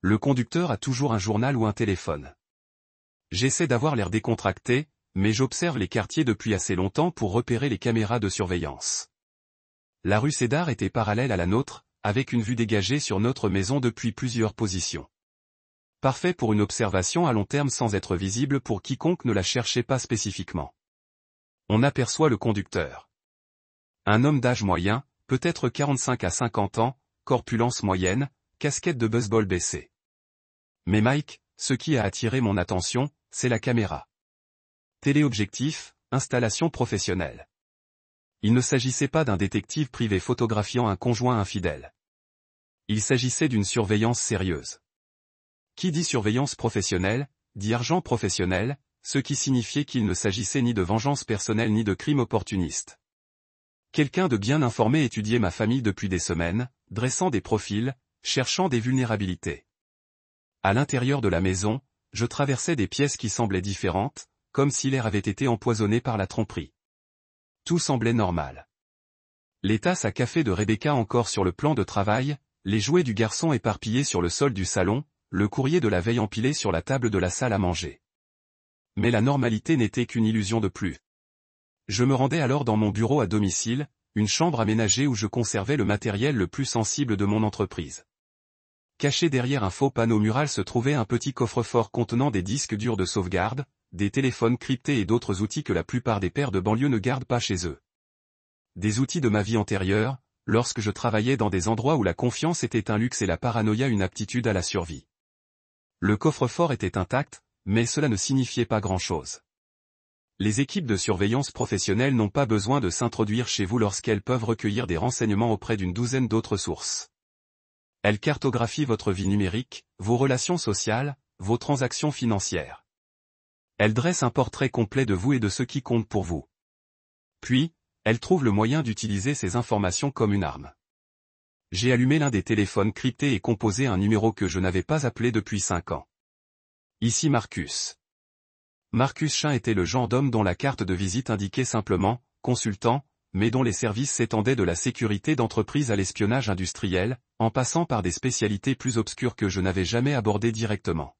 A: Le conducteur a toujours un journal ou un téléphone. J'essaie d'avoir l'air décontracté, mais j'observe les quartiers depuis assez longtemps pour repérer les caméras de surveillance. La rue Cédar était parallèle à la nôtre, avec une vue dégagée sur notre maison depuis plusieurs positions. Parfait pour une observation à long terme sans être visible pour quiconque ne la cherchait pas spécifiquement. On aperçoit le conducteur. Un homme d'âge moyen, peut-être 45 à 50 ans, corpulence moyenne, casquette de baseball baissée. Mais Mike, ce qui a attiré mon attention, c'est la caméra. Téléobjectif, installation professionnelle. Il ne s'agissait pas d'un détective privé photographiant un conjoint infidèle. Il s'agissait d'une surveillance sérieuse. Qui dit surveillance professionnelle, dit argent professionnel, ce qui signifiait qu'il ne s'agissait ni de vengeance personnelle ni de crime opportuniste. Quelqu'un de bien informé étudiait ma famille depuis des semaines, dressant des profils, cherchant des vulnérabilités. À l'intérieur de la maison, je traversais des pièces qui semblaient différentes, comme si l'air avait été empoisonné par la tromperie. Tout semblait normal. Les tasses à café de Rebecca encore sur le plan de travail, les jouets du garçon éparpillés sur le sol du salon, le courrier de la veille empilé sur la table de la salle à manger. Mais la normalité n'était qu'une illusion de plus. Je me rendais alors dans mon bureau à domicile, une chambre aménagée où je conservais le matériel le plus sensible de mon entreprise. Caché derrière un faux panneau mural se trouvait un petit coffre-fort contenant des disques durs de sauvegarde, des téléphones cryptés et d'autres outils que la plupart des pères de banlieue ne gardent pas chez eux. Des outils de ma vie antérieure, lorsque je travaillais dans des endroits où la confiance était un luxe et la paranoïa une aptitude à la survie. Le coffre-fort était intact, mais cela ne signifiait pas grand-chose. Les équipes de surveillance professionnelle n'ont pas besoin de s'introduire chez vous lorsqu'elles peuvent recueillir des renseignements auprès d'une douzaine d'autres sources. Elles cartographient votre vie numérique, vos relations sociales, vos transactions financières. Elles dressent un portrait complet de vous et de ce qui compte pour vous. Puis, elles trouvent le moyen d'utiliser ces informations comme une arme. J'ai allumé l'un des téléphones cryptés et composé un numéro que je n'avais pas appelé depuis 5 ans. Ici Marcus. Marcus Chin était le genre d'homme dont la carte de visite indiquait simplement « consultant », mais dont les services s'étendaient de la sécurité d'entreprise à l'espionnage industriel, en passant par des spécialités plus obscures que je n'avais jamais abordées directement.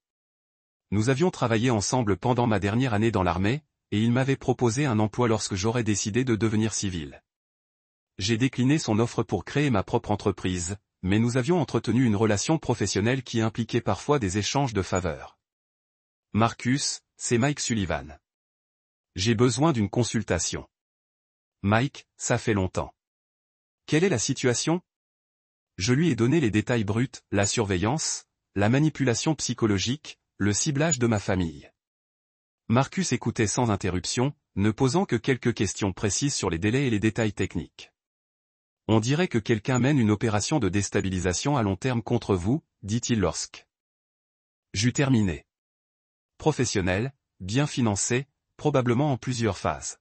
A: Nous avions travaillé ensemble pendant ma dernière année dans l'armée, et il m'avait proposé un emploi lorsque j'aurais décidé de devenir civil. J'ai décliné son offre pour créer ma propre entreprise, mais nous avions entretenu une relation professionnelle qui impliquait parfois des échanges de faveurs. Marcus, c'est Mike Sullivan. J'ai besoin d'une consultation. Mike, ça fait longtemps. Quelle est la situation? Je lui ai donné les détails bruts, la surveillance, la manipulation psychologique, le ciblage de ma famille. Marcus écoutait sans interruption, ne posant que quelques questions précises sur les délais et les détails techniques. On dirait que quelqu'un mène une opération de déstabilisation à long terme contre vous, dit-il lorsque j'eus terminé. Professionnel, bien financé, probablement en plusieurs phases.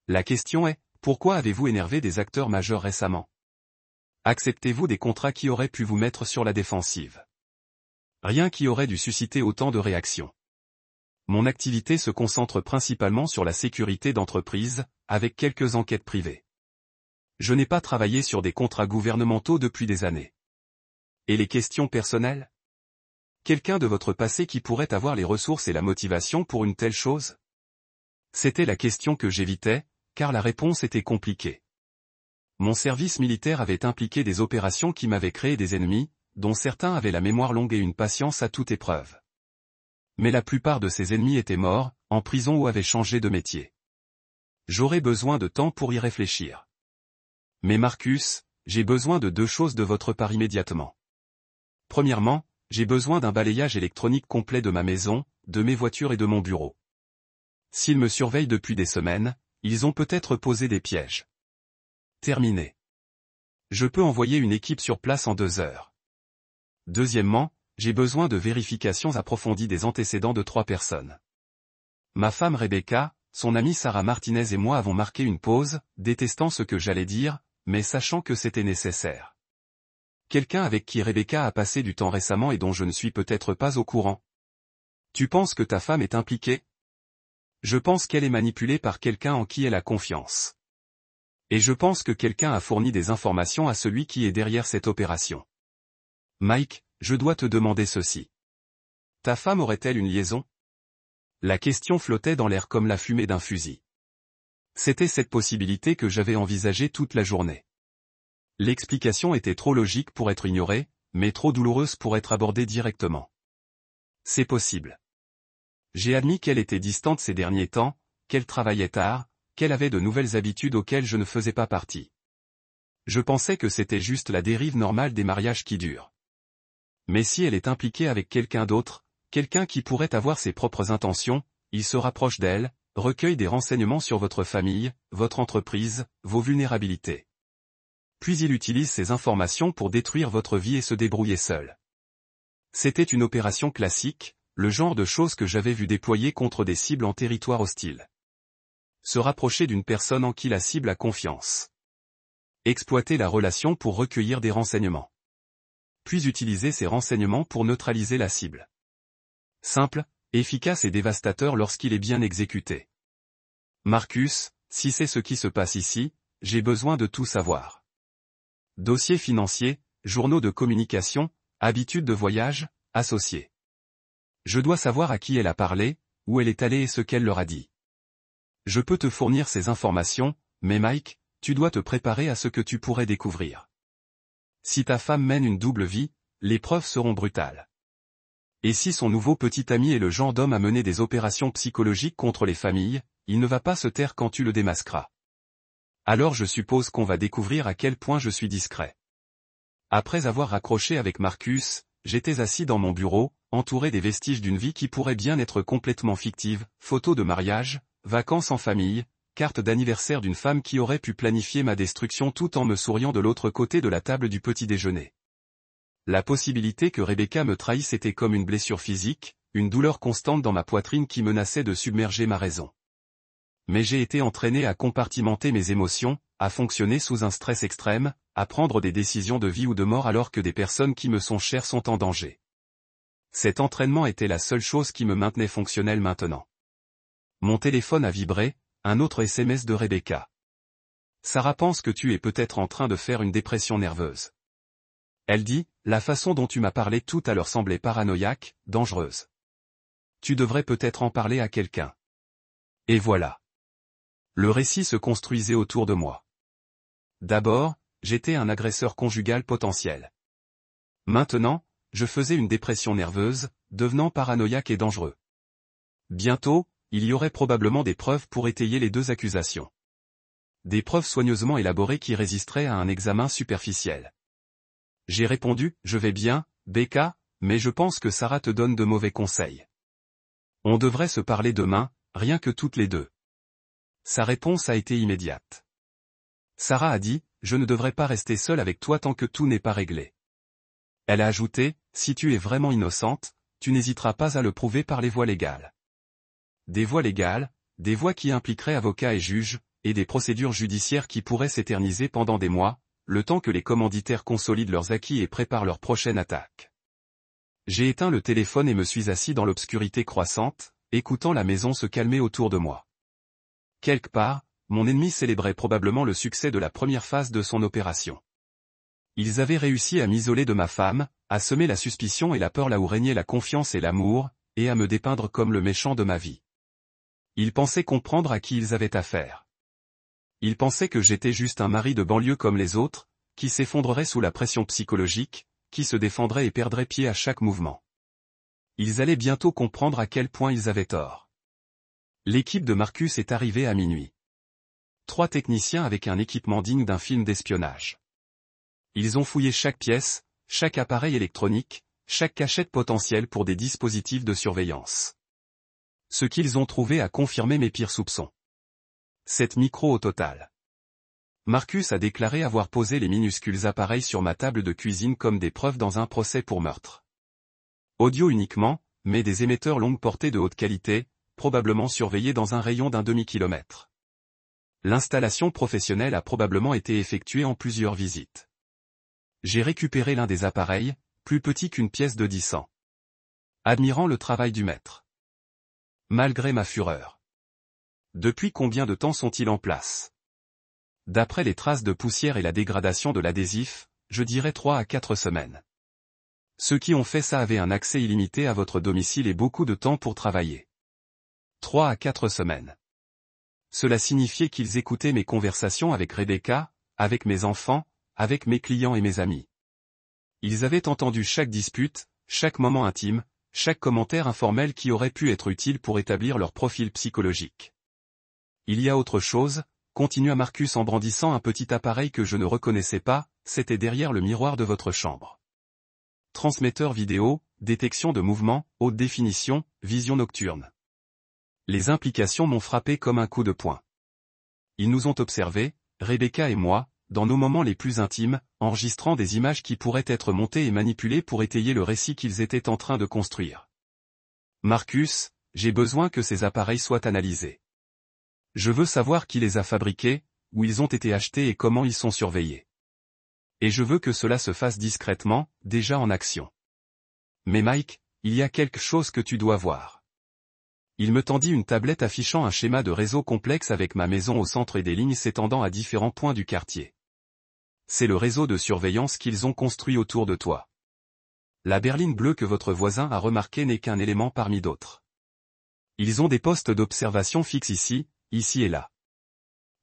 A: La question est, pourquoi avez-vous énervé des acteurs majeurs récemment? Acceptez-vous des contrats qui auraient pu vous mettre sur la défensive? Rien qui aurait dû susciter autant de réactions. Mon activité se concentre principalement sur la sécurité d'entreprise, avec quelques enquêtes privées. Je n'ai pas travaillé sur des contrats gouvernementaux depuis des années. Et les questions personnelles? Quelqu'un de votre passé qui pourrait avoir les ressources et la motivation pour une telle chose? C'était la question que j'évitais, car la réponse était compliquée. Mon service militaire avait impliqué des opérations qui m'avaient créé des ennemis, dont certains avaient la mémoire longue et une patience à toute épreuve. Mais la plupart de ces ennemis étaient morts, en prison ou avaient changé de métier. J'aurais besoin de temps pour y réfléchir. Mais Marcus, j'ai besoin de 2 choses de votre part immédiatement. Premièrement, j'ai besoin d'un balayage électronique complet de ma maison, de mes voitures et de mon bureau. S'ils me surveillent depuis des semaines, ils ont peut-être posé des pièges. Terminé. Je peux envoyer une équipe sur place en 2 heures. Deuxièmement, j'ai besoin de vérifications approfondies des antécédents de 3 personnes. Ma femme Rebecca, son amie Sarah Martinez et moi avons marqué une pause, détestant ce que j'allais dire, mais sachant que c'était nécessaire. Quelqu'un avec qui Rebecca a passé du temps récemment et dont je ne suis peut-être pas au courant. Tu penses que ta femme est impliquée? Je pense qu'elle est manipulée par quelqu'un en qui elle a confiance. Et je pense que quelqu'un a fourni des informations à celui qui est derrière cette opération. Mike, je dois te demander ceci. Ta femme aurait-elle une liaison? La question flottait dans l'air comme la fumée d'un fusil. C'était cette possibilité que j'avais envisagée toute la journée. L'explication était trop logique pour être ignorée, mais trop douloureuse pour être abordée directement. C'est possible. J'ai admis qu'elle était distante ces derniers temps, qu'elle travaillait tard, qu'elle avait de nouvelles habitudes auxquelles je ne faisais pas partie. Je pensais que c'était juste la dérive normale des mariages qui durent. Mais si elle est impliquée avec quelqu'un d'autre, quelqu'un qui pourrait avoir ses propres intentions, il se rapproche d'elle, recueille des renseignements sur votre famille, votre entreprise, vos vulnérabilités. Puis il utilise ces informations pour détruire votre vie et se débrouiller seul. C'était une opération classique, le genre de choses que j'avais vu déployer contre des cibles en territoire hostile. Se rapprocher d'une personne en qui la cible a confiance. Exploiter la relation pour recueillir des renseignements. Puis utiliser ces renseignements pour neutraliser la cible. Simple, efficace et dévastateur lorsqu'il est bien exécuté. Marcus, si c'est ce qui se passe ici, j'ai besoin de tout savoir. Dossiers financiers, journaux de communication, habitudes de voyage, associés. Je dois savoir à qui elle a parlé, où elle est allée et ce qu'elle leur a dit. Je peux te fournir ces informations, mais Mike, tu dois te préparer à ce que tu pourrais découvrir. Si ta femme mène une double vie, les preuves seront brutales. Et si son nouveau petit ami est le genre d'homme à mener des opérations psychologiques contre les familles, il ne va pas se taire quand tu le démasqueras. Alors je suppose qu'on va découvrir à quel point je suis discret. Après avoir raccroché avec Marcus, j'étais assis dans mon bureau, entouré des vestiges d'une vie qui pourrait bien être complètement fictive, photos de mariage, vacances en famille, carte d'anniversaire d'une femme qui aurait pu planifier ma destruction tout en me souriant de l'autre côté de la table du petit déjeuner. La possibilité que Rebecca me trahisse était comme une blessure physique, une douleur constante dans ma poitrine qui menaçait de submerger ma raison. Mais j'ai été entraîné à compartimenter mes émotions, à fonctionner sous un stress extrême, à prendre des décisions de vie ou de mort alors que des personnes qui me sont chères sont en danger. Cet entraînement était la seule chose qui me maintenait fonctionnel maintenant. Mon téléphone a vibré, un autre SMS de Rebecca. Sarah pense que tu es peut-être en train de faire une dépression nerveuse. Elle dit, la façon dont tu m'as parlé tout à l'heure semblait paranoïaque, dangereuse. Tu devrais peut-être en parler à quelqu'un. Et voilà. Le récit se construisait autour de moi. D'abord, j'étais un agresseur conjugal potentiel. Maintenant, je faisais une dépression nerveuse, devenant paranoïaque et dangereux. Bientôt, il y aurait probablement des preuves pour étayer les deux accusations. Des preuves soigneusement élaborées qui résisteraient à un examen superficiel. J'ai répondu, je vais bien, Becca, mais je pense que Sarah te donne de mauvais conseils. On devrait se parler demain, rien que toutes les deux. Sa réponse a été immédiate. Sarah a dit, je ne devrais pas rester seule avec toi tant que tout n'est pas réglé. Elle a ajouté, si tu es vraiment innocente, tu n'hésiteras pas à le prouver par les voies légales. Des voies légales, des voies qui impliqueraient avocats et juges, et des procédures judiciaires qui pourraient s'éterniser pendant des mois, le temps que les commanditaires consolident leurs acquis et préparent leur prochaine attaque. J'ai éteint le téléphone et me suis assis dans l'obscurité croissante, écoutant la maison se calmer autour de moi. Quelque part, mon ennemi célébrait probablement le succès de la première phase de son opération. Ils avaient réussi à m'isoler de ma femme, à semer la suspicion et la peur là où régnait la confiance et l'amour, et à me dépeindre comme le méchant de ma vie. Ils pensaient comprendre à qui ils avaient affaire. Ils pensaient que j'étais juste un mari de banlieue comme les autres, qui s'effondrerait sous la pression psychologique, qui se défendrait et perdrait pied à chaque mouvement. Ils allaient bientôt comprendre à quel point ils avaient tort. L'équipe de Marcus est arrivée à minuit. 3 techniciens avec un équipement digne d'un film d'espionnage. Ils ont fouillé chaque pièce, chaque appareil électronique, chaque cachette potentielle pour des dispositifs de surveillance. Ce qu'ils ont trouvé a confirmé mes pires soupçons. 7 micros au total. Marcus a déclaré avoir posé les minuscules appareils sur ma table de cuisine comme des preuves dans un procès pour meurtre. Audio uniquement, mais des émetteurs longue portée de haute qualité, probablement surveillés dans un rayon d'un demi-kilomètre. L'installation professionnelle a probablement été effectuée en plusieurs visites. J'ai récupéré l'un des appareils, plus petit qu'une pièce de 10 cents. Admirant le travail du maître. Malgré ma fureur. Depuis combien de temps sont-ils en place? D'après les traces de poussière et la dégradation de l'adhésif, je dirais 3 à 4 semaines. Ceux qui ont fait ça avaient un accès illimité à votre domicile et beaucoup de temps pour travailler. 3 à 4 semaines. Cela signifiait qu'ils écoutaient mes conversations avec Rebecca, avec mes enfants, avec mes clients et mes amis. Ils avaient entendu chaque dispute, chaque moment intime, chaque commentaire informel qui aurait pu être utile pour établir leur profil psychologique. Il y a autre chose, continua Marcus en brandissant un petit appareil que je ne reconnaissais pas, c'était derrière le miroir de votre chambre. Transmetteur vidéo, détection de mouvement, haute définition, vision nocturne. Les implications m'ont frappé comme un coup de poing. Ils nous ont observés, Rebecca et moi, dans nos moments les plus intimes, enregistrant des images qui pourraient être montées et manipulées pour étayer le récit qu'ils étaient en train de construire. Marcus, j'ai besoin que ces appareils soient analysés. Je veux savoir qui les a fabriqués, où ils ont été achetés et comment ils sont surveillés. Et je veux que cela se fasse discrètement, déjà en action. Mais Mike, il y a quelque chose que tu dois voir. Il me tendit une tablette affichant un schéma de réseau complexe avec ma maison au centre et des lignes s'étendant à différents points du quartier. C'est le réseau de surveillance qu'ils ont construit autour de toi. La berline bleue que votre voisin a remarquée n'est qu'un élément parmi d'autres. Ils ont des postes d'observation fixes ici et là.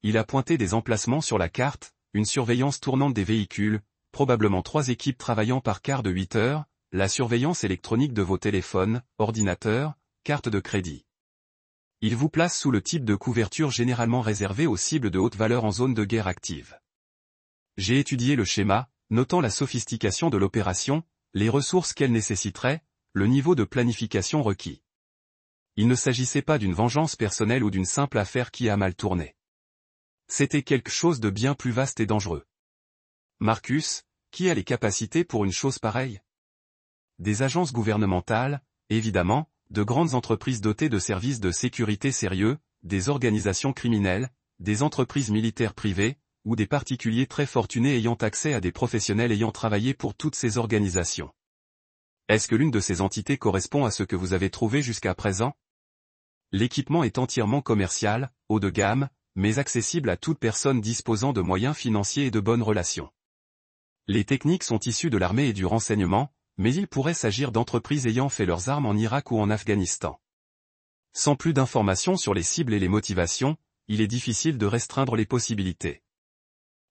A: Il a pointé des emplacements sur la carte, une surveillance tournante des véhicules, probablement 3 équipes travaillant par quart de 8 heures, la surveillance électronique de vos téléphones, ordinateurs, cartes de crédit. Il vous place sous le type de couverture généralement réservé aux cibles de haute valeur en zone de guerre active. J'ai étudié le schéma, notant la sophistication de l'opération, les ressources qu'elle nécessiterait, le niveau de planification requis. Il ne s'agissait pas d'une vengeance personnelle ou d'une simple affaire qui a mal tourné. C'était quelque chose de bien plus vaste et dangereux. Marcus, qui a les capacités pour une chose pareille? Des agences gouvernementales, évidemment, de grandes entreprises dotées de services de sécurité sérieux, des organisations criminelles, des entreprises militaires privées, ou des particuliers très fortunés ayant accès à des professionnels ayant travaillé pour toutes ces organisations. Est-ce que l'une de ces entités correspond à ce que vous avez trouvé jusqu'à présent? L'équipement est entièrement commercial, haut de gamme, mais accessible à toute personne disposant de moyens financiers et de bonnes relations. Les techniques sont issues de l'armée et du renseignement, mais il pourrait s'agir d'entreprises ayant fait leurs armes en Irak ou en Afghanistan. Sans plus d'informations sur les cibles et les motivations, il est difficile de restreindre les possibilités.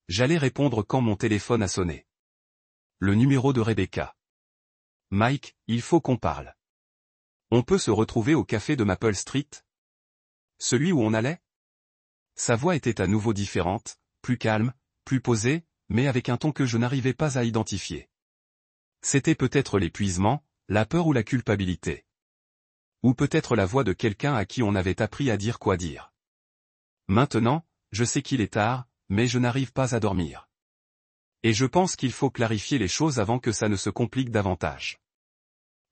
A: J'allais répondre quand mon téléphone a sonné. Le numéro de Rebecca. Mike, il faut qu'on parle. On peut se retrouver au café de Maple Street? Celui où on allait? Sa voix était à nouveau différente, plus calme, plus posée, mais avec un ton que je n'arrivais pas à identifier. C'était peut-être l'épuisement, la peur ou la culpabilité. Ou peut-être la voix de quelqu'un à qui on avait appris à dire quoi dire. Maintenant, je sais qu'il est tard, mais je n'arrive pas à dormir. Et je pense qu'il faut clarifier les choses avant que ça ne se complique davantage.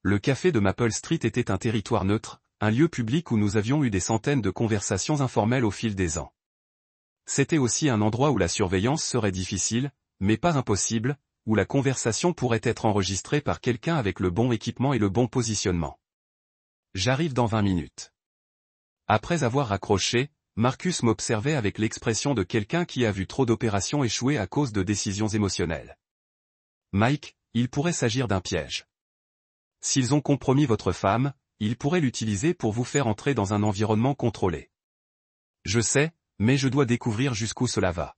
A: Le café de Maple Street était un territoire neutre, un lieu public où nous avions eu des centaines de conversations informelles au fil des ans. C'était aussi un endroit où la surveillance serait difficile, mais pas impossible, où la conversation pourrait être enregistrée par quelqu'un avec le bon équipement et le bon positionnement. J'arrive dans 20 minutes. Après avoir raccroché, Marcus m'observait avec l'expression de quelqu'un qui a vu trop d'opérations échouer à cause de décisions émotionnelles. Mike, il pourrait s'agir d'un piège. S'ils ont compromis votre femme, ils pourraient l'utiliser pour vous faire entrer dans un environnement contrôlé. Je sais, mais je dois découvrir jusqu'où cela va.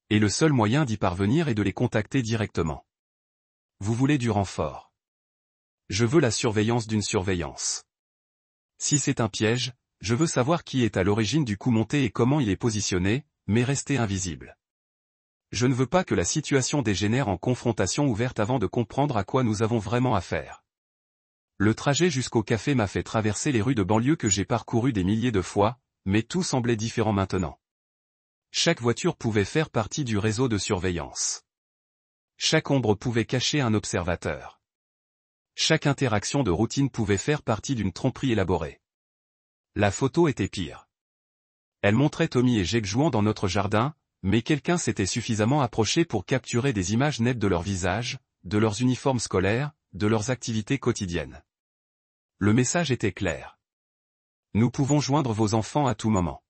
A: Et le seul moyen d'y parvenir est de les contacter directement. Vous voulez du renfort. Je veux la surveillance d'une surveillance. Si c'est un piège, je veux savoir qui est à l'origine du coup monté et comment il est positionné, mais rester invisible. Je ne veux pas que la situation dégénère en confrontation ouverte avant de comprendre à quoi nous avons vraiment affaire. Le trajet jusqu'au café m'a fait traverser les rues de banlieue que j'ai parcourues des milliers de fois, mais tout semblait différent maintenant. Chaque voiture pouvait faire partie du réseau de surveillance. Chaque ombre pouvait cacher un observateur. Chaque interaction de routine pouvait faire partie d'une tromperie élaborée. La photo était pire. Elle montrait Tommy et Jake jouant dans notre jardin, mais quelqu'un s'était suffisamment approché pour capturer des images nettes de leurs visages, de leurs uniformes scolaires, de leurs activités quotidiennes. Le message était clair. Nous pouvons joindre vos enfants à tout moment.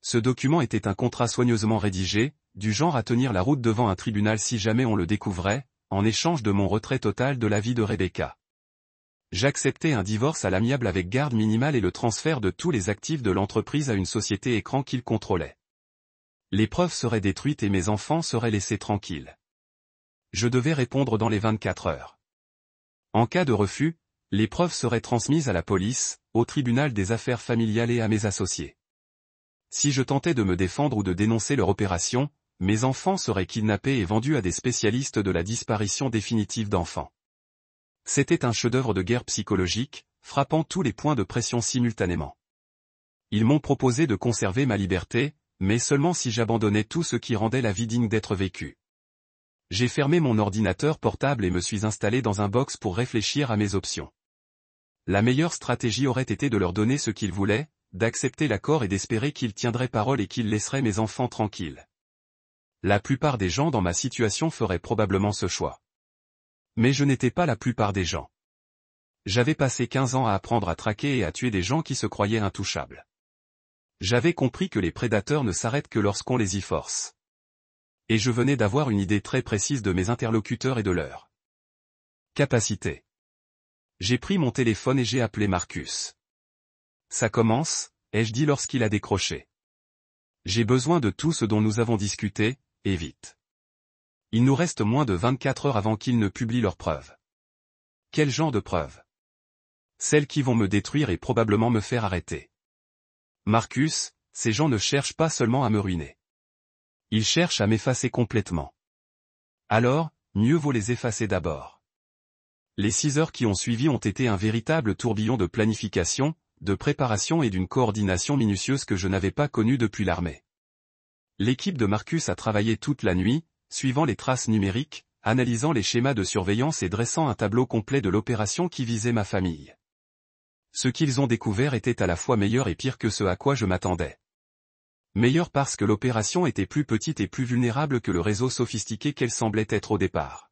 A: Ce document était un contrat soigneusement rédigé, du genre à tenir la route devant un tribunal si jamais on le découvrait, en échange de mon retrait total de la vie de Rebecca. J'acceptais un divorce à l'amiable avec garde minimale et le transfert de tous les actifs de l'entreprise à une société écran qu'il contrôlait. Les preuves seraient détruites et mes enfants seraient laissés tranquilles. Je devais répondre dans les 24 heures. En cas de refus, les preuves seraient transmises à la police, au tribunal des affaires familiales et à mes associés. Si je tentais de me défendre ou de dénoncer leur opération, mes enfants seraient kidnappés et vendus à des spécialistes de la disparition définitive d'enfants. C'était un chef-d'œuvre de guerre psychologique, frappant tous les points de pression simultanément. Ils m'ont proposé de conserver ma liberté, mais seulement si j'abandonnais tout ce qui rendait la vie digne d'être vécue. J'ai fermé mon ordinateur portable et me suis installé dans un box pour réfléchir à mes options. La meilleure stratégie aurait été de leur donner ce qu'ils voulaient, d'accepter l'accord et d'espérer qu'ils tiendraient parole et qu'ils laisseraient mes enfants tranquilles. La plupart des gens dans ma situation feraient probablement ce choix. Mais je n'étais pas la plupart des gens. J'avais passé 15 ans à apprendre à traquer et à tuer des gens qui se croyaient intouchables. J'avais compris que les prédateurs ne s'arrêtent que lorsqu'on les y force. Et je venais d'avoir une idée très précise de mes interlocuteurs et de leur capacité. J'ai pris mon téléphone et j'ai appelé Marcus. Ça commence, ai-je dit lorsqu'il a décroché. J'ai besoin de tout ce dont nous avons discuté, et vite. Il nous reste moins de 24 heures avant qu'ils ne publient leurs preuves. Quel genre de preuves? Celles qui vont me détruire et probablement me faire arrêter. Marcus, ces gens ne cherchent pas seulement à me ruiner. Ils cherchent à m'effacer complètement. Alors, mieux vaut les effacer d'abord. Les 6 heures qui ont suivi ont été un véritable tourbillon de planification, de préparation et d'une coordination minutieuse que je n'avais pas connue depuis l'armée. L'équipe de Marcus a travaillé toute la nuit, suivant les traces numériques, analysant les schémas de surveillance et dressant un tableau complet de l'opération qui visait ma famille. Ce qu'ils ont découvert était à la fois meilleur et pire que ce à quoi je m'attendais. Meilleur parce que l'opération était plus petite et plus vulnérable que le réseau sophistiqué qu'elle semblait être au départ.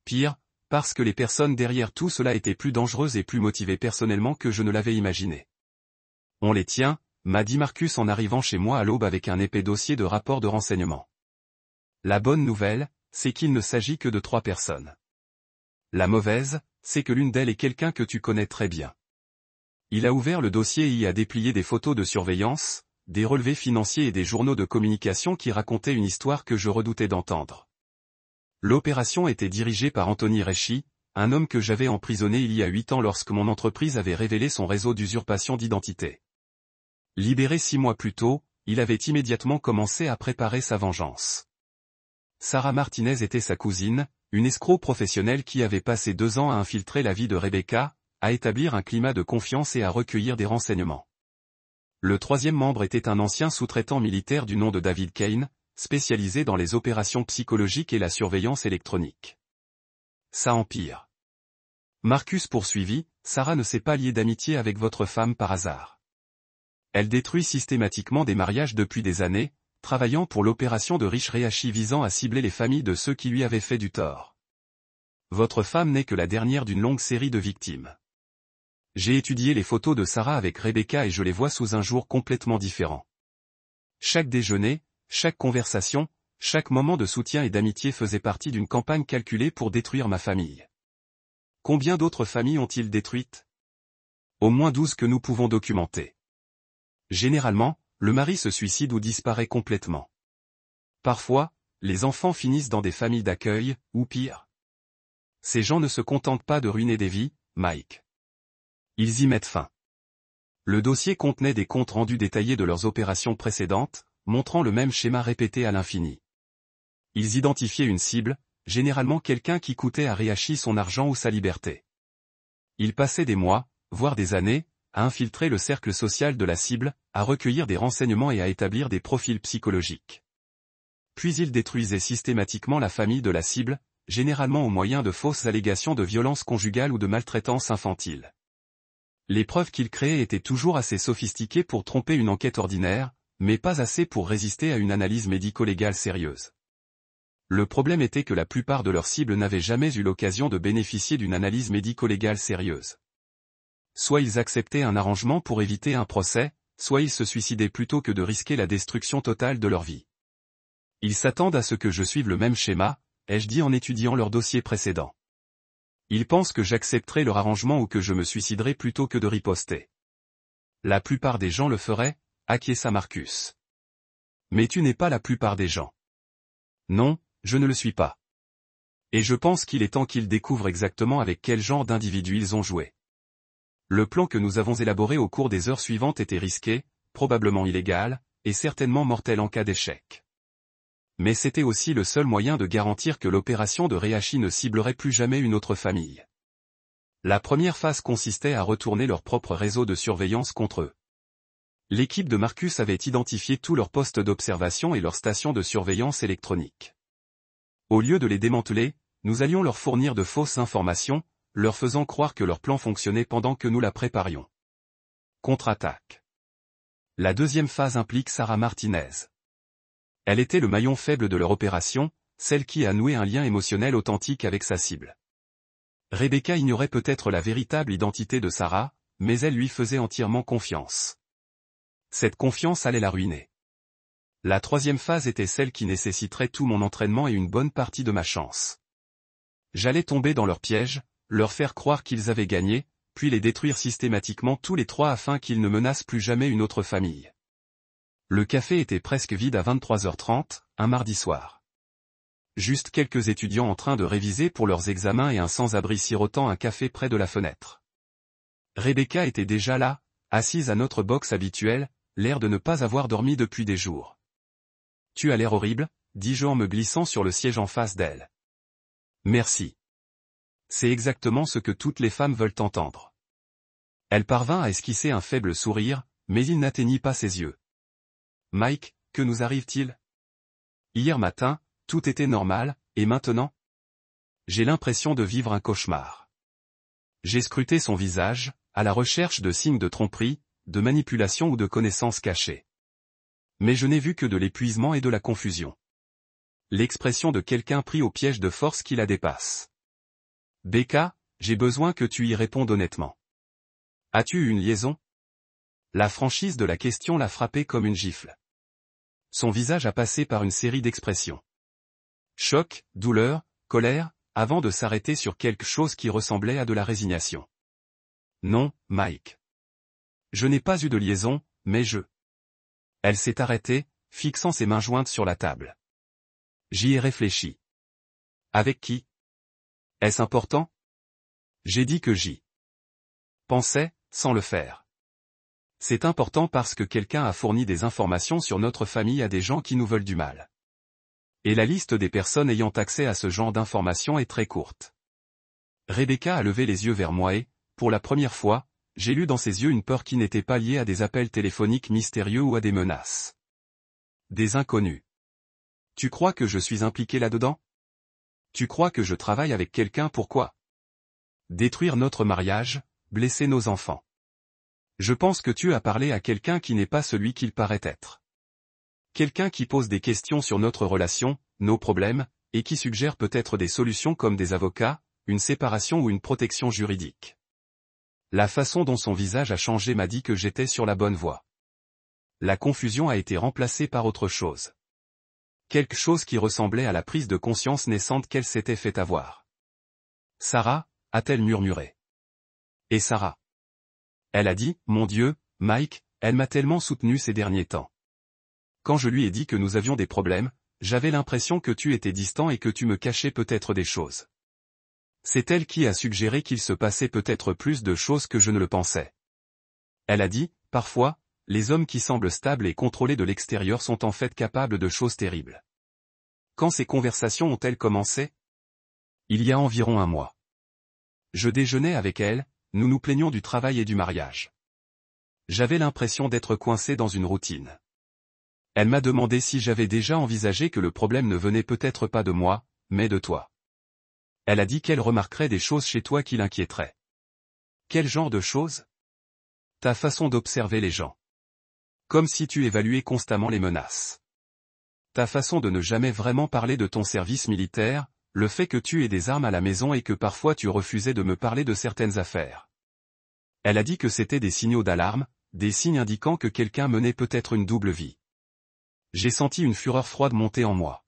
A: Pire, Parce que les personnes derrière tout cela étaient plus dangereuses et plus motivées personnellement que je ne l'avais imaginé. On les tient, m'a dit Marcus en arrivant chez moi à l'aube avec un épais dossier de rapport de renseignement. La bonne nouvelle, c'est qu'il ne s'agit que de 3 personnes. La mauvaise, c'est que l'une d'elles est quelqu'un que tu connais très bien. Il a ouvert le dossier et y a déplié des photos de surveillance, des relevés financiers et des journaux de communication qui racontaient une histoire que je redoutais d'entendre. L'opération était dirigée par Anthony Rechi, un homme que j'avais emprisonné il y a 8 ans lorsque mon entreprise avait révélé son réseau d'usurpation d'identité. Libéré 6 mois plus tôt, il avait immédiatement commencé à préparer sa vengeance. Sarah Martinez était sa cousine, une escroc professionnelle qui avait passé 2 ans à infiltrer la vie de Rebecca, à établir un climat de confiance et à recueillir des renseignements. Le 3e membre était un ancien sous-traitant militaire du nom de David Kane, spécialisé dans les opérations psychologiques et la surveillance électronique. Ça empire. Marcus poursuivit, Sarah ne s'est pas liée d'amitié avec votre femme par hasard. Elle détruit systématiquement des mariages depuis des années, travaillant pour l'opération de Rich Rehashi visant à cibler les familles de ceux qui lui avaient fait du tort. Votre femme n'est que la dernière d'une longue série de victimes. J'ai étudié les photos de Sarah avec Rebecca et je les vois sous un jour complètement différent. Chaque déjeuner, chaque conversation, chaque moment de soutien et d'amitié faisait partie d'une campagne calculée pour détruire ma famille. Combien d'autres familles ont-ils détruites? Au moins 12 que nous pouvons documenter. Généralement, le mari se suicide ou disparaît complètement. Parfois, les enfants finissent dans des familles d'accueil, ou pire. Ces gens ne se contentent pas de ruiner des vies, Mike. Ils y mettent fin. Le dossier contenait des comptes rendus détaillés de leurs opérations précédentes, montrant le même schéma répété à l'infini. Ils identifiaient une cible, généralement quelqu'un qui coûtait à Rehashi son argent ou sa liberté. Ils passaient des mois, voire des années, à infiltrer le cercle social de la cible, à recueillir des renseignements et à établir des profils psychologiques. Puis ils détruisaient systématiquement la famille de la cible, généralement au moyen de fausses allégations de violence conjugale ou de maltraitance infantile. Les preuves qu'ils créaient étaient toujours assez sophistiquées pour tromper une enquête ordinaire, mais pas assez pour résister à une analyse médico-légale sérieuse. Le problème était que la plupart de leurs cibles n'avaient jamais eu l'occasion de bénéficier d'une analyse médico-légale sérieuse. Soit ils acceptaient un arrangement pour éviter un procès, soit ils se suicidaient plutôt que de risquer la destruction totale de leur vie. Ils s'attendent à ce que je suive le même schéma, ai-je dit en étudiant leur dossier précédent. Ils pensent que j'accepterai leur arrangement ou que je me suiciderai plutôt que de riposter. La plupart des gens le feraient, acquiesça Marcus. Mais tu n'es pas la plupart des gens. Non, je ne le suis pas. Et je pense qu'il est temps qu'ils découvrent exactement avec quel genre d'individus ils ont joué. Le plan que nous avons élaboré au cours des heures suivantes était risqué, probablement illégal, et certainement mortel en cas d'échec. Mais c'était aussi le seul moyen de garantir que l'opération de Rehashi ne ciblerait plus jamais une autre famille. La première phase consistait à retourner leur propre réseau de surveillance contre eux. L'équipe de Marcus avait identifié tous leurs postes d'observation et leurs stations de surveillance électronique. Au lieu de les démanteler, nous allions leur fournir de fausses informations, leur faisant croire que leur plan fonctionnait pendant que nous la préparions. Contre-attaque. La deuxième phase implique Sarah Martinez. Elle était le maillon faible de leur opération, celle qui a noué un lien émotionnel authentique avec sa cible. Rebecca ignorait peut-être la véritable identité de Sarah, mais elle lui faisait entièrement confiance. Cette confiance allait la ruiner. La troisième phase était celle qui nécessiterait tout mon entraînement et une bonne partie de ma chance. J'allais tomber dans leur piège, leur faire croire qu'ils avaient gagné, puis les détruire systématiquement tous les 3 afin qu'ils ne menacent plus jamais une autre famille. Le café était presque vide à 23h30, un mardi soir. Juste quelques étudiants en train de réviser pour leurs examens et un sans-abri sirotant un café près de la fenêtre. Rebecca était déjà là, assise à notre box habituelle, l'air de ne pas avoir dormi depuis des jours. « Tu as l'air horrible », dis-je en me glissant sur le siège en face d'elle. « Merci. C'est exactement ce que toutes les femmes veulent entendre. » Elle parvint à esquisser un faible sourire, mais il n'atteignit pas ses yeux. « Mike, que nous arrive-t-il? Hier matin, tout était normal, et maintenant? J'ai l'impression de vivre un cauchemar. » J'ai scruté son visage, à la recherche de signes de tromperie, de manipulation ou de connaissances cachées. Mais je n'ai vu que de l'épuisement et de la confusion. L'expression de quelqu'un pris au piège de force qui la dépasse. Becca, j'ai besoin que tu y répondes honnêtement. As-tu eu une liaison? La franchise de la question l'a frappé comme une gifle. Son visage a passé par une série d'expressions. Choc, douleur, colère, avant de s'arrêter sur quelque chose qui ressemblait à de la résignation. Non, Mike. Je n'ai pas eu de liaison, mais je... Elle s'est arrêtée, fixant ses mains jointes sur la table. J'y ai réfléchi. Avec qui? Est-ce important? J'ai dit que j'y pensais, sans le faire. C'est important parce que quelqu'un a fourni des informations sur notre famille à des gens qui nous veulent du mal. Et la liste des personnes ayant accès à ce genre d'informations est très courte. Rebecca a levé les yeux vers moi et, pour la première fois, j'ai lu dans ses yeux une peur qui n'était pas liée à des appels téléphoniques mystérieux ou à des menaces. Des inconnus. Tu crois que je suis impliqué là-dedans? Tu crois que je travaille avec quelqu'un pourquoi? Détruire notre mariage, blesser nos enfants. Je pense que tu as parlé à quelqu'un qui n'est pas celui qu'il paraît être. Quelqu'un qui pose des questions sur notre relation, nos problèmes, et qui suggère peut-être des solutions comme des avocats, une séparation ou une protection juridique. La façon dont son visage a changé m'a dit que j'étais sur la bonne voie. La confusion a été remplacée par autre chose. Quelque chose qui ressemblait à la prise de conscience naissante qu'elle s'était fait avoir. Sarah, a-t-elle murmuré. Et Sarah? Elle a dit, mon Dieu, Mike, elle m'a tellement soutenu ces derniers temps. Quand je lui ai dit que nous avions des problèmes, j'avais l'impression que tu étais distant et que tu me cachais peut-être des choses. C'est elle qui a suggéré qu'il se passait peut-être plus de choses que je ne le pensais. Elle a dit, parfois, les hommes qui semblent stables et contrôlés de l'extérieur sont en fait capables de choses terribles. Quand ces conversations ont-elles commencé? Il y a environ un mois. Je déjeunais avec elle, nous nous plaignions du travail et du mariage. J'avais l'impression d'être coincé dans une routine. Elle m'a demandé si j'avais déjà envisagé que le problème ne venait peut-être pas de moi, mais de toi. Elle a dit qu'elle remarquerait des choses chez toi qui l'inquiéteraient. Quel genre de choses? Ta façon d'observer les gens. Comme si tu évaluais constamment les menaces. Ta façon de ne jamais vraiment parler de ton service militaire, le fait que tu aies des armes à la maison et que parfois tu refusais de me parler de certaines affaires. Elle a dit que c'était des signaux d'alarme, des signes indiquant que quelqu'un menait peut-être une double vie. J'ai senti une fureur froide monter en moi.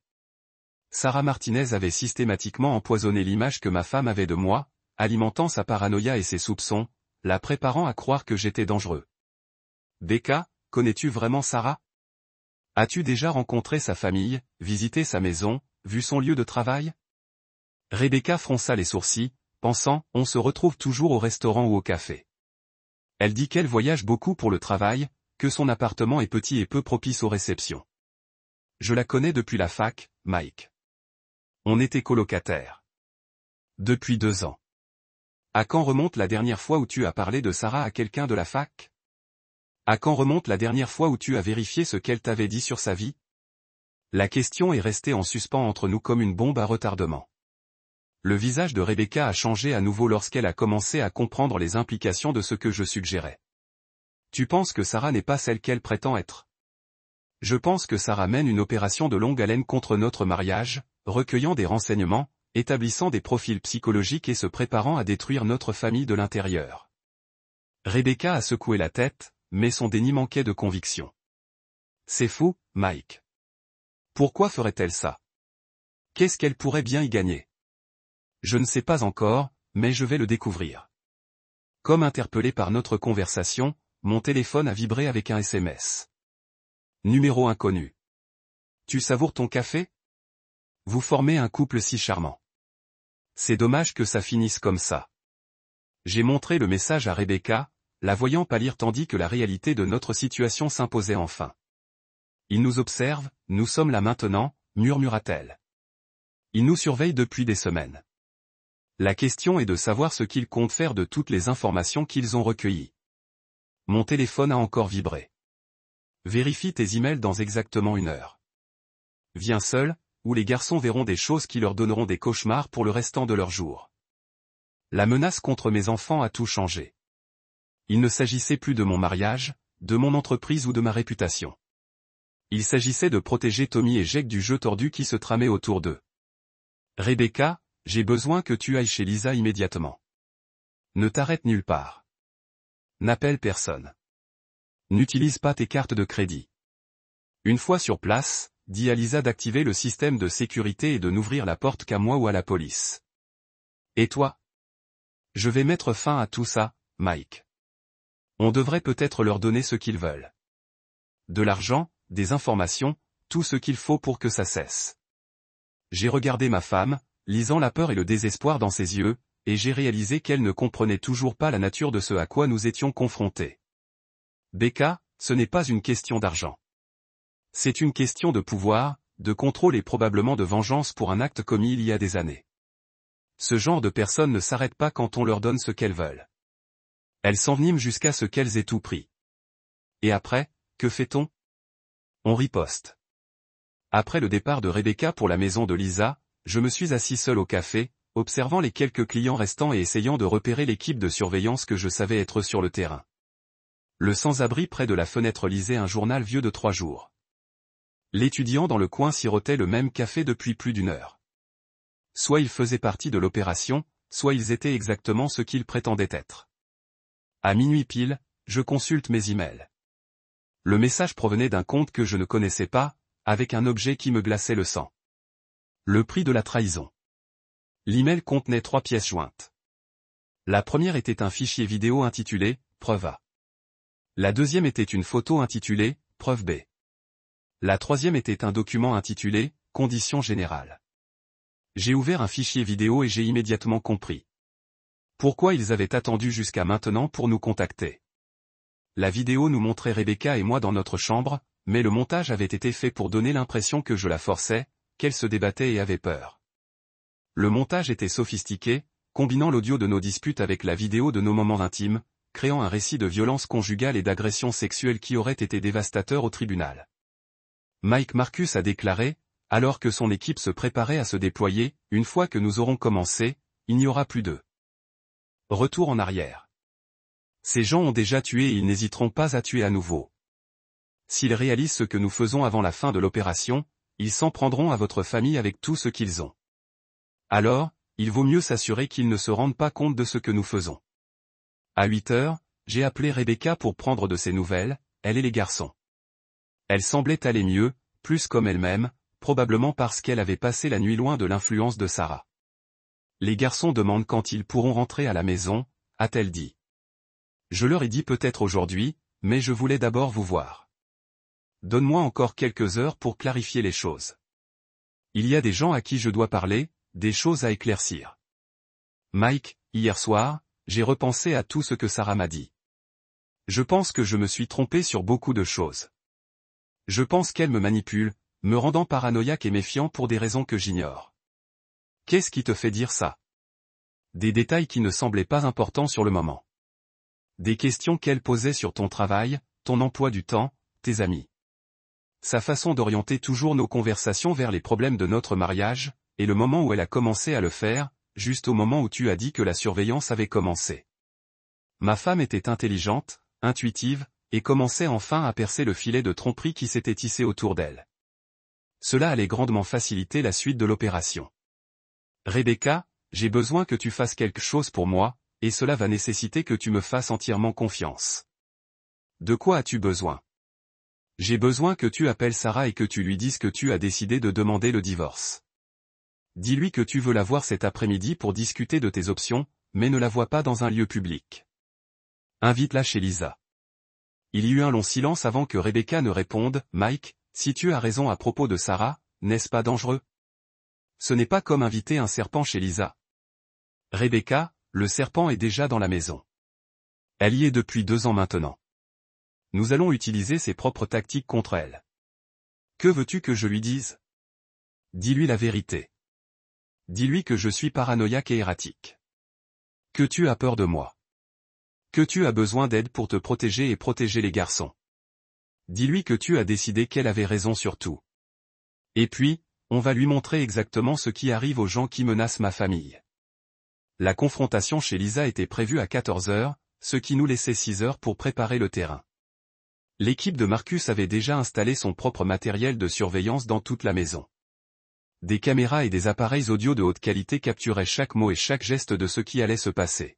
A: Sarah Martinez avait systématiquement empoisonné l'image que ma femme avait de moi, alimentant sa paranoïa et ses soupçons, la préparant à croire que j'étais dangereux. Becca, connais-tu vraiment Sarah? As-tu déjà rencontré sa famille, visité sa maison, vu son lieu de travail? Rebecca fronça les sourcils, pensant, on se retrouve toujours au restaurant ou au café. Elle dit qu'elle voyage beaucoup pour le travail, que son appartement est petit et peu propice aux réceptions. Je la connais depuis la fac, Mike. On était colocataires. Depuis 2 ans. À quand remonte la dernière fois où tu as parlé de Sarah à quelqu'un de la fac? À quand remonte la dernière fois où tu as vérifié ce qu'elle t'avait dit sur sa vie? La question est restée en suspens entre nous comme une bombe à retardement. Le visage de Rebecca a changé à nouveau lorsqu'elle a commencé à comprendre les implications de ce que je suggérais. Tu penses que Sarah n'est pas celle qu'elle prétend être? Je pense que Sarah mène une opération de longue haleine contre notre mariage, recueillant des renseignements, établissant des profils psychologiques et se préparant à détruire notre famille de l'intérieur. Rebecca a secoué la tête, mais son déni manquait de conviction. C'est fou, Mike. Pourquoi ferait-elle ça? Qu'est-ce qu'elle pourrait bien y gagner? Je ne sais pas encore, mais je vais le découvrir. Comme interpellé par notre conversation, mon téléphone a vibré avec un SMS. Numéro inconnu. Tu savoures ton café? Vous formez un couple si charmant. C'est dommage que ça finisse comme ça. J'ai montré le message à Rebecca, la voyant pâlir tandis que la réalité de notre situation s'imposait enfin. Il nous observe, nous sommes là maintenant, murmura-t-elle. Il nous surveille depuis des semaines. La question est de savoir ce qu'ils comptent faire de toutes les informations qu'ils ont recueillies. Mon téléphone a encore vibré. Vérifie tes emails dans exactement 1 heure. Viens seul, ou les garçons verront des choses qui leur donneront des cauchemars pour le restant de leur jour. La menace contre mes enfants a tout changé. Il ne s'agissait plus de mon mariage, de mon entreprise ou de ma réputation. Il s'agissait de protéger Tommy et Jake du jeu tordu qui se tramait autour d'eux. Rebecca, j'ai besoin que tu ailles chez Lisa immédiatement. Ne t'arrête nulle part. N'appelle personne. N'utilise pas tes cartes de crédit. Une fois sur place, dis à Lisa d'activer le système de sécurité et de n'ouvrir la porte qu'à moi ou à la police. Et toi? Je vais mettre fin à tout ça, Mike. On devrait peut-être leur donner ce qu'ils veulent. De l'argent, des informations, tout ce qu'il faut pour que ça cesse. J'ai regardé ma femme, lisant la peur et le désespoir dans ses yeux, et j'ai réalisé qu'elle ne comprenait toujours pas la nature de ce à quoi nous étions confrontés. Becca, ce n'est pas une question d'argent. C'est une question de pouvoir, de contrôle et probablement de vengeance pour un acte commis il y a des années. Ce genre de personnes ne s'arrêtent pas quand on leur donne ce qu'elles veulent. Elles s'enveniment jusqu'à ce qu'elles aient tout pris. Et après, que fait-on? On riposte. Après le départ de Rebecca pour la maison de Lisa, je me suis assis seul au café, observant les quelques clients restants et essayant de repérer l'équipe de surveillance que je savais être sur le terrain. Le sans-abri près de la fenêtre lisait un journal vieux de 3 jours. L'étudiant dans le coin sirotait le même café depuis plus d'1 heure. Soit ils faisaient partie de l'opération, soit ils étaient exactement ce qu'ils prétendaient être. À minuit pile, je consulte mes emails. Le message provenait d'un compte que je ne connaissais pas, avec un objet qui me glaçait le sang. Le prix de la trahison. L'email contenait 3 pièces jointes. La première était un fichier vidéo intitulé « Preuve A ». La deuxième était une photo intitulée « Preuve B ». La troisième était un document intitulé « Conditions générales ». J'ai ouvert un fichier vidéo et j'ai immédiatement compris. Pourquoi ils avaient attendu jusqu'à maintenant pour nous contacter. La vidéo nous montrait Rebecca et moi dans notre chambre, mais le montage avait été fait pour donner l'impression que je la forçais, qu'elle se débattait et avait peur. Le montage était sophistiqué, combinant l'audio de nos disputes avec la vidéo de nos moments intimes, créant un récit de violence conjugale et d'agression sexuelle qui aurait été dévastateur au tribunal. Mike Marcus a déclaré, alors que son équipe se préparait à se déployer, une fois que nous aurons commencé, il n'y aura plus de retour en arrière. Ces gens ont déjà tué et ils n'hésiteront pas à tuer à nouveau. S'ils réalisent ce que nous faisons avant la fin de l'opération, ils s'en prendront à votre famille avec tout ce qu'ils ont. Alors, il vaut mieux s'assurer qu'ils ne se rendent pas compte de ce que nous faisons. À 8 heures, j'ai appelé Rebecca pour prendre de ses nouvelles, elle et les garçons. Elle semblait aller mieux, plus comme elle-même, probablement parce qu'elle avait passé la nuit loin de l'influence de Sarah. Les garçons demandent quand ils pourront rentrer à la maison, a-t-elle dit. Je leur ai dit peut-être aujourd'hui, mais je voulais d'abord vous voir. Donne-moi encore quelques heures pour clarifier les choses. Il y a des gens à qui je dois parler, des choses à éclaircir. Mike, hier soir, j'ai repensé à tout ce que Sarah m'a dit. Je pense que je me suis trompé sur beaucoup de choses. Je pense qu'elle me manipule, me rendant paranoïaque et méfiant pour des raisons que j'ignore. Qu'est-ce qui te fait dire ça? Des détails qui ne semblaient pas importants sur le moment. Des questions qu'elle posait sur ton travail, ton emploi du temps, tes amis. Sa façon d'orienter toujours nos conversations vers les problèmes de notre mariage, et le moment où elle a commencé à le faire, juste au moment où tu as dit que la surveillance avait commencé. Ma femme était intelligente, intuitive, et commençait enfin à percer le filet de tromperie qui s'était tissé autour d'elle. Cela allait grandement faciliter la suite de l'opération. Rebecca, j'ai besoin que tu fasses quelque chose pour moi, et cela va nécessiter que tu me fasses entièrement confiance. De quoi as-tu besoin? J'ai besoin que tu appelles Sarah et que tu lui dises que tu as décidé de demander le divorce. Dis-lui que tu veux la voir cet après-midi pour discuter de tes options, mais ne la vois pas dans un lieu public. Invite-la chez Lisa. Il y eut un long silence avant que Rebecca ne réponde, « Mike, si tu as raison à propos de Sarah, n'est-ce pas dangereux? Ce n'est pas comme inviter un serpent chez Lisa. Rebecca, le serpent est déjà dans la maison. Elle y est depuis 2 ans maintenant. Nous allons utiliser ses propres tactiques contre elle. Que veux-tu que je lui dise? Dis-lui la vérité. Dis-lui que je suis paranoïaque et erratique. Que tu as peur de moi. Que tu as besoin d'aide pour te protéger et protéger les garçons. Dis-lui que tu as décidé qu'elle avait raison sur tout. Et puis, on va lui montrer exactement ce qui arrive aux gens qui menacent ma famille. La confrontation chez Lisa était prévue à 14 heures, ce qui nous laissait 6 heures pour préparer le terrain. L'équipe de Marcus avait déjà installé son propre matériel de surveillance dans toute la maison. Des caméras et des appareils audio de haute qualité capturaient chaque mot et chaque geste de ce qui allait se passer.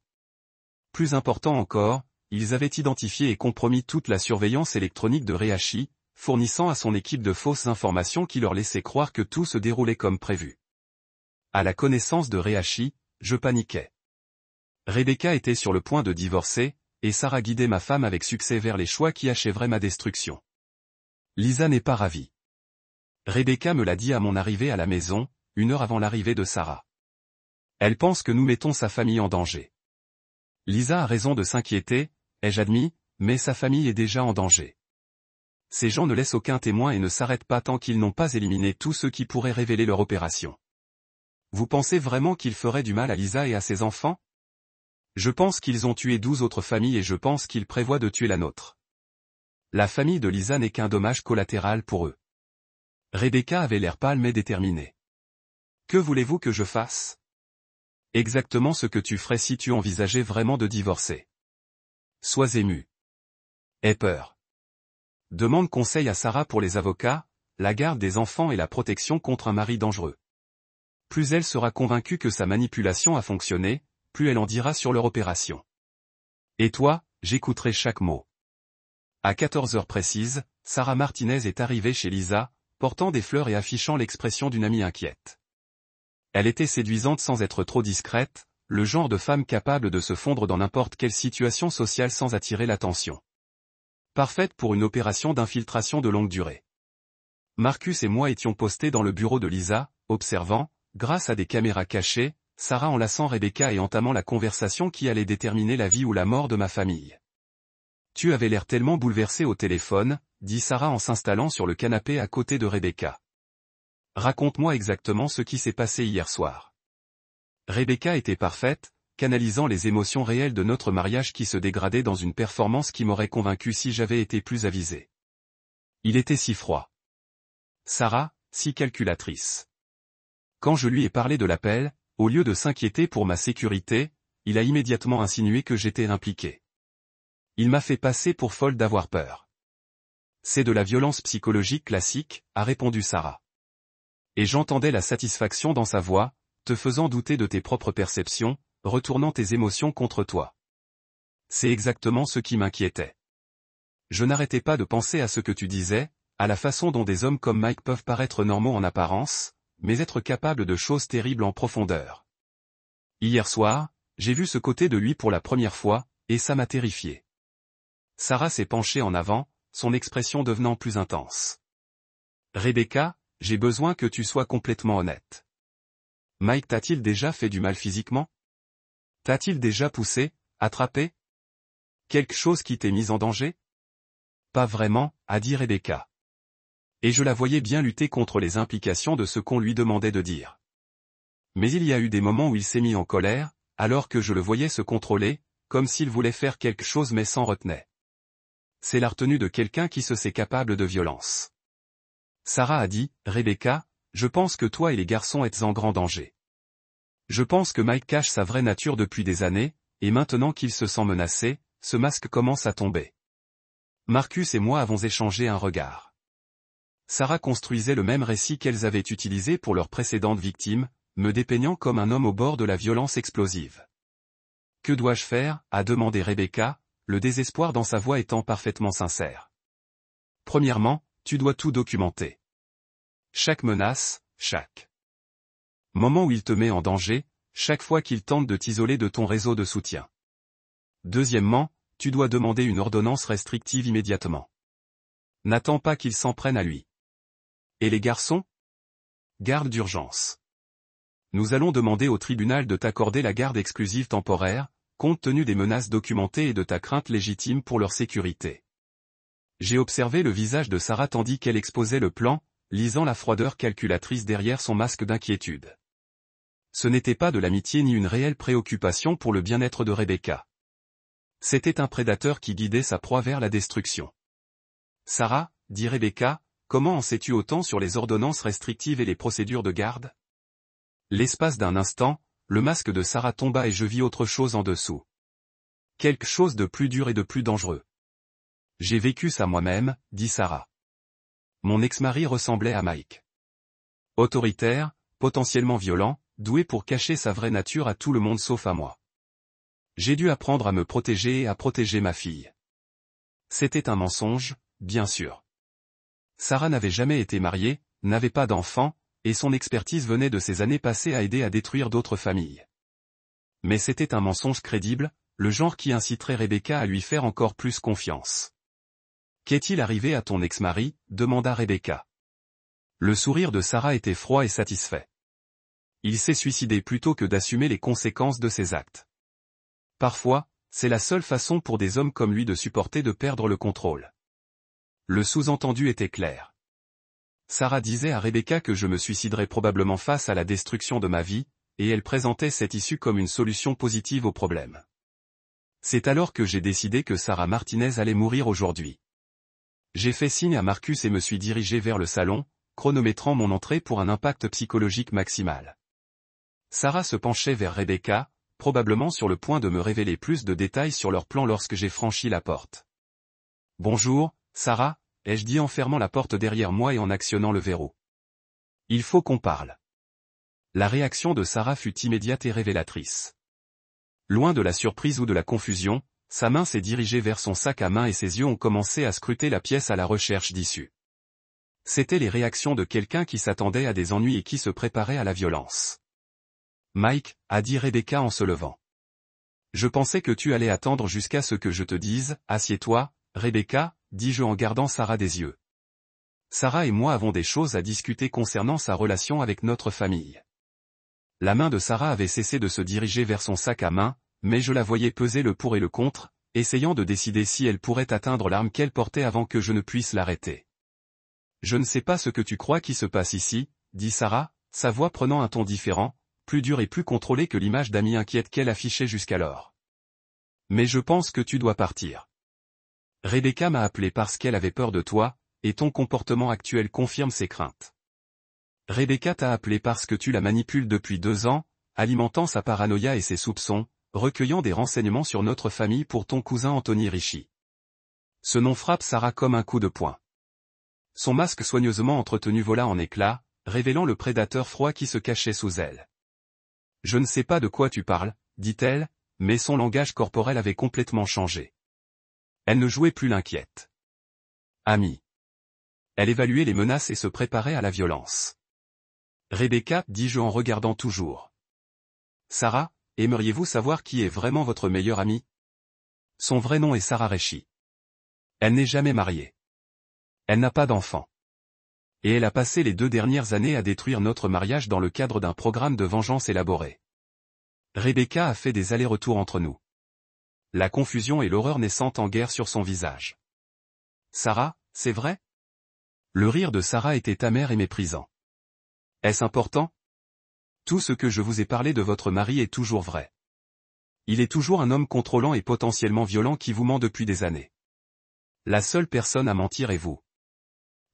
A: Plus important encore, ils avaient identifié et compromis toute la surveillance électronique de Rehashi, fournissant à son équipe de fausses informations qui leur laissaient croire que tout se déroulait comme prévu. À la connaissance de Rehashi, je paniquais. Rebecca était sur le point de divorcer, et Sarah guidait ma femme avec succès vers les choix qui achèveraient ma destruction. Lisa n'est pas ravie. Rebecca me l'a dit à mon arrivée à la maison, 1 heure avant l'arrivée de Sarah. Elle pense que nous mettons sa famille en danger. Lisa a raison de s'inquiéter, ai-je admis, mais sa famille est déjà en danger. Ces gens ne laissent aucun témoin et ne s'arrêtent pas tant qu'ils n'ont pas éliminé tous ceux qui pourraient révéler leur opération. Vous pensez vraiment qu'ils feraient du mal à Lisa et à ses enfants? Je pense qu'ils ont tué 12 autres familles et je pense qu'ils prévoient de tuer la nôtre. La famille de Lisa n'est qu'un dommage collatéral pour eux. Rebecca avait l'air pâle mais déterminée. Que voulez-vous que je fasse? Exactement ce que tu ferais si tu envisageais vraiment de divorcer. Sois ému. Aie peur. Demande conseil à Sarah pour les avocats, la garde des enfants et la protection contre un mari dangereux. Plus elle sera convaincue que sa manipulation a fonctionné, plus elle en dira sur leur opération. Et toi, j'écouterai chaque mot. À 14 heures précises, Sarah Martinez est arrivée chez Lisa, portant des fleurs et affichant l'expression d'une amie inquiète. Elle était séduisante sans être trop discrète, le genre de femme capable de se fondre dans n'importe quelle situation sociale sans attirer l'attention. Parfaite pour une opération d'infiltration de longue durée. Marcus et moi étions postés dans le bureau de Lisa, observant, grâce à des caméras cachées, Sarah enlaçant Rebecca et entamant la conversation qui allait déterminer la vie ou la mort de ma famille. Tu avais l'air tellement bouleversé au téléphone, dit Sarah en s'installant sur le canapé à côté de Rebecca. Raconte-moi exactement ce qui s'est passé hier soir. Rebecca était parfaite, canalisant les émotions réelles de notre mariage qui se dégradait dans une performance qui m'aurait convaincu si j'avais été plus avisé. Il était si froid. Sarah, si calculatrice. Quand je lui ai parlé de l'appel, au lieu de s'inquiéter pour ma sécurité, il a immédiatement insinué que j'étais impliqué. Il m'a fait passer pour folle d'avoir peur. C'est de la violence psychologique classique, a répondu Sarah. Et j'entendais la satisfaction dans sa voix, te faisant douter de tes propres perceptions, retournant tes émotions contre toi. C'est exactement ce qui m'inquiétait. Je n'arrêtais pas de penser à ce que tu disais, à la façon dont des hommes comme Mike peuvent paraître normaux en apparence, mais être capables de choses terribles en profondeur. Hier soir, j'ai vu ce côté de lui pour la première fois, et ça m'a terrifié. Sarah s'est penchée en avant, son expression devenant plus intense. Rebecca, j'ai besoin que tu sois complètement honnête. Mike t'a-t-il déjà fait du mal physiquement? T'a-t-il déjà poussé, attrapé? Quelque chose qui t'ait mis en danger? Pas vraiment, a dit Rebecca. Et je la voyais bien lutter contre les implications de ce qu'on lui demandait de dire. Mais il y a eu des moments où il s'est mis en colère, alors que je le voyais se contrôler, comme s'il voulait faire quelque chose mais sans retenue. C'est la retenue de quelqu'un qui se sait capable de violence. Sarah a dit, Rebecca, je pense que toi et les garçons êtes en grand danger. Je pense que Mike cache sa vraie nature depuis des années, et maintenant qu'il se sent menacé, ce masque commence à tomber. Marcus et moi avons échangé un regard. Sarah construisait le même récit qu'elles avaient utilisé pour leurs précédentes victimes, me dépeignant comme un homme au bord de la violence explosive. Que dois-je faire, a demandé Rebecca, le désespoir dans sa voix étant parfaitement sincère. Premièrement, tu dois tout documenter. Chaque menace, chaque moment où il te met en danger, chaque fois qu'il tente de t'isoler de ton réseau de soutien. Deuxièmement, tu dois demander une ordonnance restrictive immédiatement. N'attends pas qu'il s'en prenne à lui. Et les garçons? Garde d'urgence. Nous allons demander au tribunal de t'accorder la garde exclusive temporaire, compte tenu des menaces documentées et de ta crainte légitime pour leur sécurité. J'ai observé le visage de Sarah tandis qu'elle exposait le plan, lisant la froideur calculatrice derrière son masque d'inquiétude. Ce n'était pas de l'amitié ni une réelle préoccupation pour le bien-être de Rebecca. C'était un prédateur qui guidait sa proie vers la destruction. Sarah, dit Rebecca, comment en sais-tu autant sur les ordonnances restrictives et les procédures de garde? L'espace d'un instant, le masque de Sarah tomba et je vis autre chose en dessous. Quelque chose de plus dur et de plus dangereux. J'ai vécu ça moi-même, dit Sarah. Mon ex-mari ressemblait à Mike. Autoritaire, potentiellement violent, doué pour cacher sa vraie nature à tout le monde sauf à moi. J'ai dû apprendre à me protéger et à protéger ma fille. C'était un mensonge, bien sûr. Sarah n'avait jamais été mariée, n'avait pas d'enfant, et son expertise venait de ses années passées à aider à détruire d'autres familles. Mais c'était un mensonge crédible, le genre qui inciterait Rebecca à lui faire encore plus confiance. « Qu'est-il arrivé à ton ex-mari » demanda Rebecca. Le sourire de Sarah était froid et satisfait. Il s'est suicidé plutôt que d'assumer les conséquences de ses actes. Parfois, c'est la seule façon pour des hommes comme lui de supporter de perdre le contrôle. Le sous-entendu était clair. Sarah disait à Rebecca que je me suiciderais probablement face à la destruction de ma vie, et elle présentait cette issue comme une solution positive au problème. C'est alors que j'ai décidé que Sarah Martinez allait mourir aujourd'hui. J'ai fait signe à Marcus et me suis dirigé vers le salon, chronométrant mon entrée pour un impact psychologique maximal. Sarah se penchait vers Rebecca, probablement sur le point de me révéler plus de détails sur leur plan lorsque j'ai franchi la porte. « Bonjour, Sarah », ai-je dit en fermant la porte derrière moi et en actionnant le verrou. « Il faut qu'on parle. » La réaction de Sarah fut immédiate et révélatrice. Loin de la surprise ou de la confusion, sa main s'est dirigée vers son sac à main et ses yeux ont commencé à scruter la pièce à la recherche d'issue. C'étaient les réactions de quelqu'un qui s'attendait à des ennuis et qui se préparait à la violence. « Mike », a dit Rebecca en se levant. « Je pensais que tu allais attendre jusqu'à ce que je te dise, assieds-toi, Rebecca, dis-je en gardant Sarah des yeux. Sarah et moi avons des choses à discuter concernant sa relation avec notre famille. » La main de Sarah avait cessé de se diriger vers son sac à main, mais je la voyais peser le pour et le contre, essayant de décider si elle pourrait atteindre l'arme qu'elle portait avant que je ne puisse l'arrêter. « Je ne sais pas ce que tu crois qui se passe ici, » dit Sarah, sa voix prenant un ton différent, plus dur et plus contrôlé que l'image d'amie inquiète qu'elle affichait jusqu'alors. « Mais je pense que tu dois partir. Rebecca m'a appelé parce qu'elle avait peur de toi, et ton comportement actuel confirme ses craintes. Rebecca t'a appelé parce que tu la manipules depuis 2 ans, alimentant sa paranoïa et ses soupçons, recueillant des renseignements sur notre famille pour ton cousin Anthony Richie. » Ce nom frappe Sarah comme un coup de poing. Son masque soigneusement entretenu vola en éclats, révélant le prédateur froid qui se cachait sous elle. « Je ne sais pas de quoi tu parles, » dit-elle, mais son langage corporel avait complètement changé. Elle ne jouait plus l'inquiète. Amie. Elle évaluait les menaces et se préparait à la violence. « Rebecca, dis-je en regardant toujours. Sarah, aimeriez-vous savoir qui est vraiment votre meilleure amie ? Son vrai nom est Sarah Richie. Elle n'est jamais mariée. Elle n'a pas d'enfant. Et elle a passé les 2 dernières années à détruire notre mariage dans le cadre d'un programme de vengeance élaboré. Rebecca a fait des allers-retours entre nous. » La confusion et l'horreur naissante en guerre sur son visage. « Sarah, c'est vrai ?» Le rire de Sarah était amer et méprisant. « Est-ce important ? Tout ce que je vous ai parlé de votre mari est toujours vrai. Il est toujours un homme contrôlant et potentiellement violent qui vous ment depuis des années. La seule personne à mentir est vous.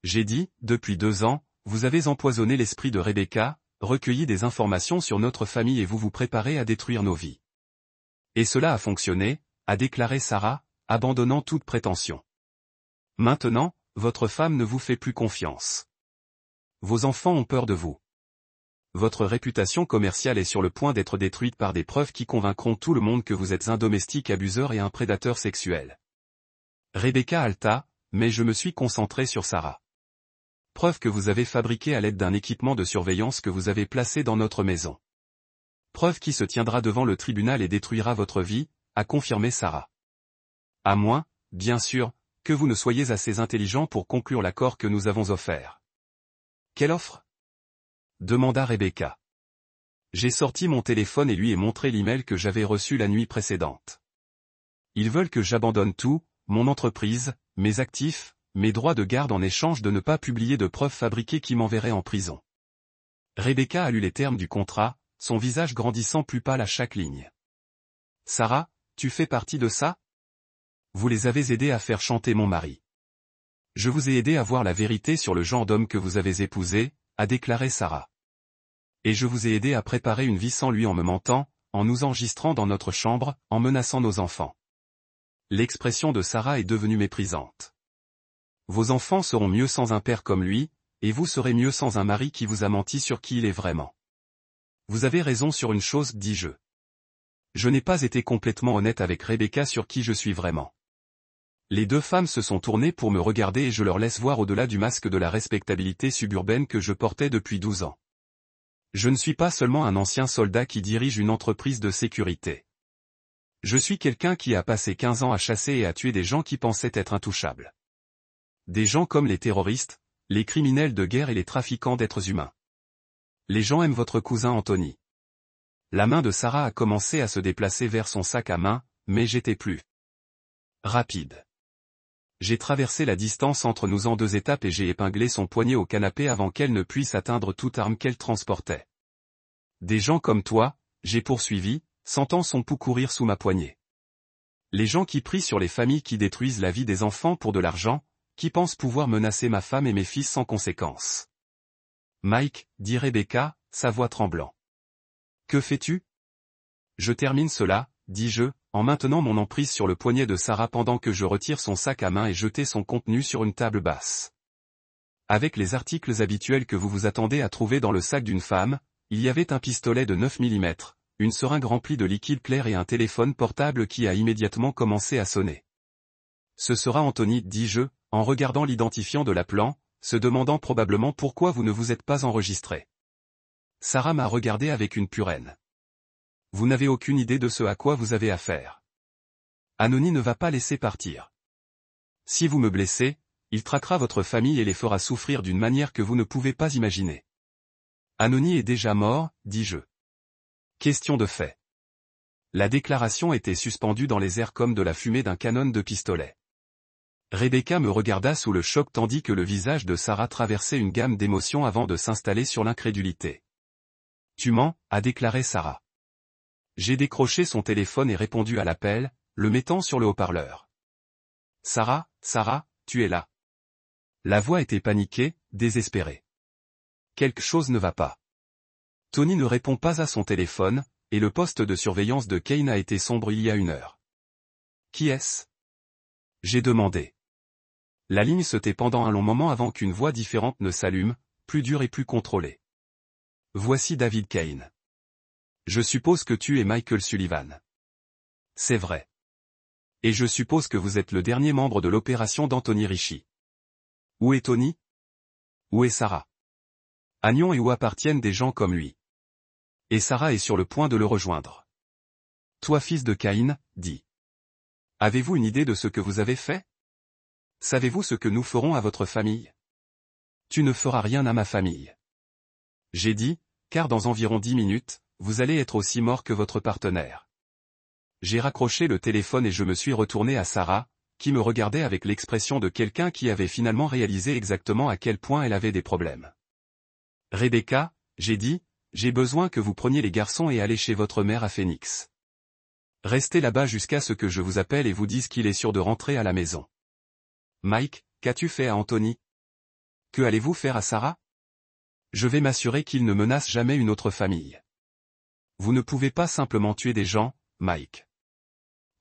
A: J'ai dit, depuis 2 ans, vous avez empoisonné l'esprit de Rebecca, recueilli des informations sur notre famille et vous vous préparez à détruire nos vies. Et cela a fonctionné, » a déclaré Sarah, abandonnant toute prétention. « Maintenant, votre femme ne vous fait plus confiance. Vos enfants ont peur de vous. Votre réputation commerciale est sur le point d'être détruite par des preuves qui convaincront tout le monde que vous êtes un domestique abuseur et un prédateur sexuel. » Rebecca halta, mais je me suis concentré sur Sarah. « Preuve que vous avez fabriqué à l'aide d'un équipement de surveillance que vous avez placé dans notre maison. Preuve qui se tiendra devant le tribunal et détruira votre vie, » a confirmé Sarah. « À moins, bien sûr, que vous ne soyez assez intelligent pour conclure l'accord que nous avons offert. »« Quelle offre ?» demanda Rebecca. J'ai sorti mon téléphone et lui ai montré l'email que j'avais reçu la nuit précédente. Ils veulent que j'abandonne tout, mon entreprise, mes actifs, mes droits de garde en échange de ne pas publier de preuves fabriquées qui m'enverraient en prison. Rebecca a lu les termes du contrat, son visage grandissant plus pâle à chaque ligne. « Sarah, tu fais partie de ça ? Vous les avez aidés à faire chanter mon mari. Je vous ai aidé à voir la vérité sur le genre d'homme que vous avez épousé, » a déclaré Sarah. « Et je vous ai aidé à préparer une vie sans lui en me mentant, en nous enregistrant dans notre chambre, en menaçant nos enfants. » L'expression de Sarah est devenue méprisante. « Vos enfants seront mieux sans un père comme lui, et vous serez mieux sans un mari qui vous a menti sur qui il est vraiment. Vous avez raison sur une chose, dis-je. Je n'ai pas été complètement honnête avec Rebecca sur qui je suis vraiment. Les deux femmes se sont tournées pour me regarder et je leur laisse voir au-delà du masque de la respectabilité suburbaine que je portais depuis 12 ans. Je ne suis pas seulement un ancien soldat qui dirige une entreprise de sécurité. Je suis quelqu'un qui a passé 15 ans à chasser et à tuer des gens qui pensaient être intouchables. Des gens comme les terroristes, les criminels de guerre et les trafiquants d'êtres humains. Les gens aiment votre cousin Anthony. La main de Sarah a commencé à se déplacer vers son sac à main, mais j'étais plus rapide. J'ai traversé la distance entre nous en 2 étapes et j'ai épinglé son poignet au canapé avant qu'elle ne puisse atteindre toute arme qu'elle transportait. Des gens comme toi, j'ai poursuivi, sentant son pouls courir sous ma poignée. Les gens qui prient sur les familles qui détruisent la vie des enfants pour de l'argent, qui pensent pouvoir menacer ma femme et mes fils sans conséquence. Mike, dit Rebecca, sa voix tremblant. Que fais-tu? Je termine cela, dis-je, en maintenant mon emprise sur le poignet de Sarah pendant que je retire son sac à main et jeter son contenu sur une table basse. Avec les articles habituels que vous vous attendez à trouver dans le sac d'une femme, il y avait un pistolet de 9 mm, une seringue remplie de liquide clair et un téléphone portable qui a immédiatement commencé à sonner. Ce sera Anthony, dis-je, en regardant l'identifiant de l'appelant, se demandant probablement pourquoi vous ne vous êtes pas enregistré. Sarah m'a regardé avec une pure haine. Vous n'avez aucune idée de ce à quoi vous avez affaire. Anthony ne va pas laisser partir. Si vous me blessez, il traquera votre famille et les fera souffrir d'une manière que vous ne pouvez pas imaginer. Anthony est déjà mort, dis-je. Question de fait. La déclaration était suspendue dans les airs comme de la fumée d'un canon de pistolet. Rebecca me regarda sous le choc tandis que le visage de Sarah traversait une gamme d'émotions avant de s'installer sur l'incrédulité. Tu mens, a déclaré Sarah. J'ai décroché son téléphone et répondu à l'appel, le mettant sur le haut-parleur. Sarah, tu es là. La voix était paniquée, désespérée. Quelque chose ne va pas. Tony ne répond pas à son téléphone, et le poste de surveillance de Kane a été sombre il y a 1 heure. Qui est-ce? J'ai demandé. La ligne se tait pendant un long moment avant qu'une voix différente ne s'allume, plus dure et plus contrôlée. Voici David Kane. Je suppose que tu es Michael Sullivan. C'est vrai. Et je suppose que vous êtes le dernier membre de l'opération d'Anthony Richie. Où est Tony? Où est Sarah? À Nyon et où appartiennent des gens comme lui. Et Sarah est sur le point de le rejoindre. Toi fils de Caïn, dis. Avez-vous une idée de ce que vous avez fait? Savez-vous ce que nous ferons à votre famille? Tu ne feras rien à ma famille. J'ai dit, car dans environ 10 minutes, vous allez être aussi mort que votre partenaire. J'ai raccroché le téléphone et je me suis retourné à Sarah, qui me regardait avec l'expression de quelqu'un qui avait finalement réalisé exactement à quel point elle avait des problèmes. Rebecca, j'ai dit, j'ai besoin que vous preniez les garçons et allez chez votre mère à Phoenix. Restez là-bas jusqu'à ce que je vous appelle et vous dise qu'il est sûr de rentrer à la maison. Mike, qu'as-tu fait à Anthony? Que allez-vous faire à Sarah? Je vais m'assurer qu'il ne menace jamais une autre famille. Vous ne pouvez pas simplement tuer des gens, Mike.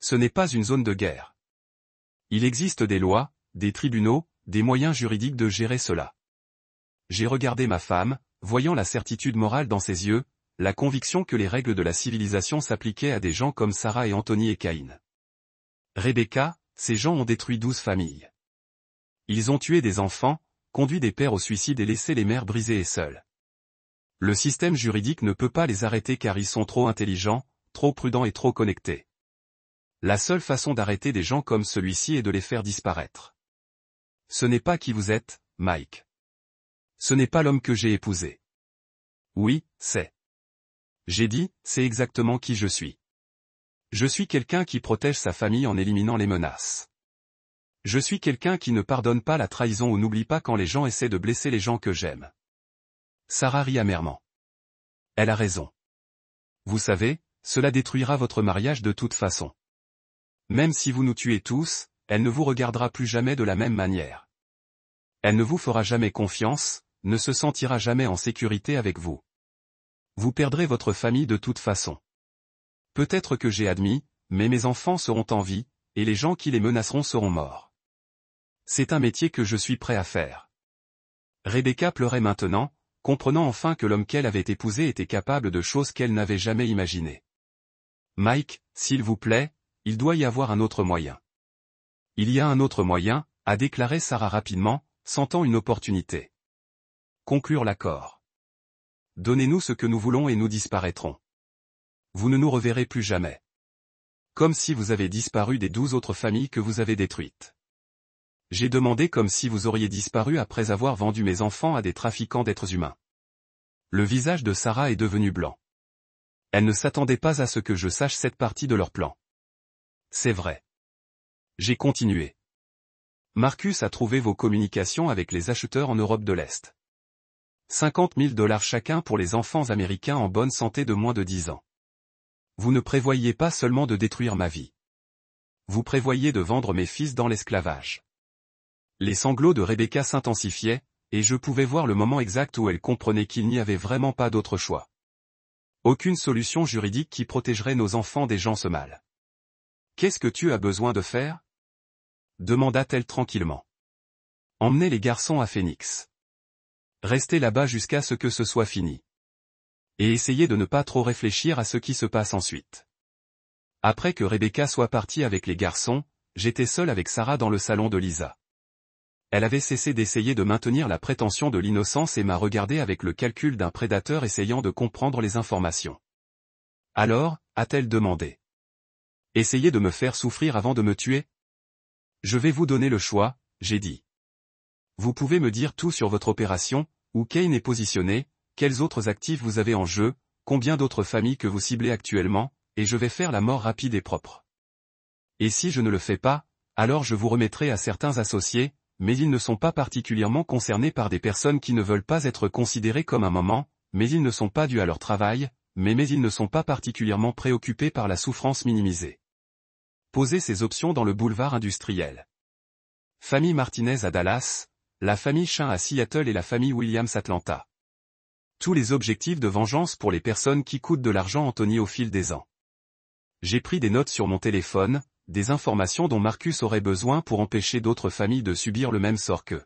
A: Ce n'est pas une zone de guerre. Il existe des lois, des tribunaux, des moyens juridiques de gérer cela. J'ai regardé ma femme, voyant la certitude morale dans ses yeux, la conviction que les règles de la civilisation s'appliquaient à des gens comme Sarah et Anthony et Caïn. Rebecca, ces gens ont détruit 12 familles. Ils ont tué des enfants, conduit des pères au suicide et laissé les mères brisées et seules. Le système juridique ne peut pas les arrêter car ils sont trop intelligents, trop prudents et trop connectés. La seule façon d'arrêter des gens comme celui-ci est de les faire disparaître. Ce n'est pas qui vous êtes, Mike. Ce n'est pas l'homme que j'ai épousé. Oui, c'est. J'ai dit, c'est exactement qui je suis. Je suis quelqu'un qui protège sa famille en éliminant les menaces. Je suis quelqu'un qui ne pardonne pas la trahison ou n'oublie pas quand les gens essaient de blesser les gens que j'aime. Sarah rit amèrement. Elle a raison. Vous savez, cela détruira votre mariage de toute façon. Même si vous nous tuez tous, elle ne vous regardera plus jamais de la même manière. Elle ne vous fera jamais confiance, ne se sentira jamais en sécurité avec vous. Vous perdrez votre famille de toute façon. Peut-être que j'ai admis, mais mes enfants seront en vie, et les gens qui les menaceront seront morts. C'est un métier que je suis prêt à faire. Rebecca pleurait maintenant, comprenant enfin que l'homme qu'elle avait épousé était capable de choses qu'elle n'avait jamais imaginées. Mike, s'il vous plaît, il doit y avoir un autre moyen. Il y a un autre moyen, a déclaré Sarah rapidement, sentant une opportunité. Conclure l'accord. Donnez-nous ce que nous voulons et nous disparaîtrons. Vous ne nous reverrez plus jamais. Comme si vous avez disparu des 12 autres familles que vous avez détruites. J'ai demandé comme si vous auriez disparu après avoir vendu mes enfants à des trafiquants d'êtres humains. Le visage de Sarah est devenu blanc. Elle ne s'attendait pas à ce que je sache cette partie de leur plan. C'est vrai. J'ai continué. Marcus a trouvé vos communications avec les acheteurs en Europe de l'Est. 50 000 $ chacun pour les enfants américains en bonne santé de moins de 10 ans. Vous ne prévoyez pas seulement de détruire ma vie. Vous prévoyez de vendre mes fils dans l'esclavage. Les sanglots de Rebecca s'intensifiaient, et je pouvais voir le moment exact où elle comprenait qu'il n'y avait vraiment pas d'autre choix. Aucune solution juridique qui protégerait nos enfants des gens ce mal. Qu'est-ce que tu as besoin de faire? Demanda-t-elle tranquillement. Emmenez les garçons à Phoenix. Restez là-bas jusqu'à ce que ce soit fini. Et essayez de ne pas trop réfléchir à ce qui se passe ensuite. Après que Rebecca soit partie avec les garçons, j'étais seul avec Sarah dans le salon de Lisa. Elle avait cessé d'essayer de maintenir la prétention de l'innocence et m'a regardé avec le calcul d'un prédateur essayant de comprendre les informations. Alors, a-t-elle demandé. Essayez de me faire souffrir avant de me tuer? Je vais vous donner le choix, j'ai dit. Vous pouvez me dire tout sur votre opération, où Kane est positionné, quels autres actifs vous avez en jeu, combien d'autres familles que vous ciblez actuellement, et je vais faire la mort rapide et propre. Et si je ne le fais pas, alors je vous remettrai à certains associés, mais ils ne sont pas particulièrement concernés par des personnes qui ne veulent pas être considérées comme un moment, mais ils ne sont pas dus à leur travail, mais ils ne sont pas particulièrement préoccupés par la souffrance minimisée. Posez ces options dans le boulevard industriel. Famille Martinez à Dallas, la famille Chin à Seattle et la famille Williams Atlanta. Tous les objectifs de vengeance pour les personnes qui coûtent de l'argent Anthony au fil des ans. J'ai pris des notes sur mon téléphone, des informations dont Marcus aurait besoin pour empêcher d'autres familles de subir le même sort qu'eux.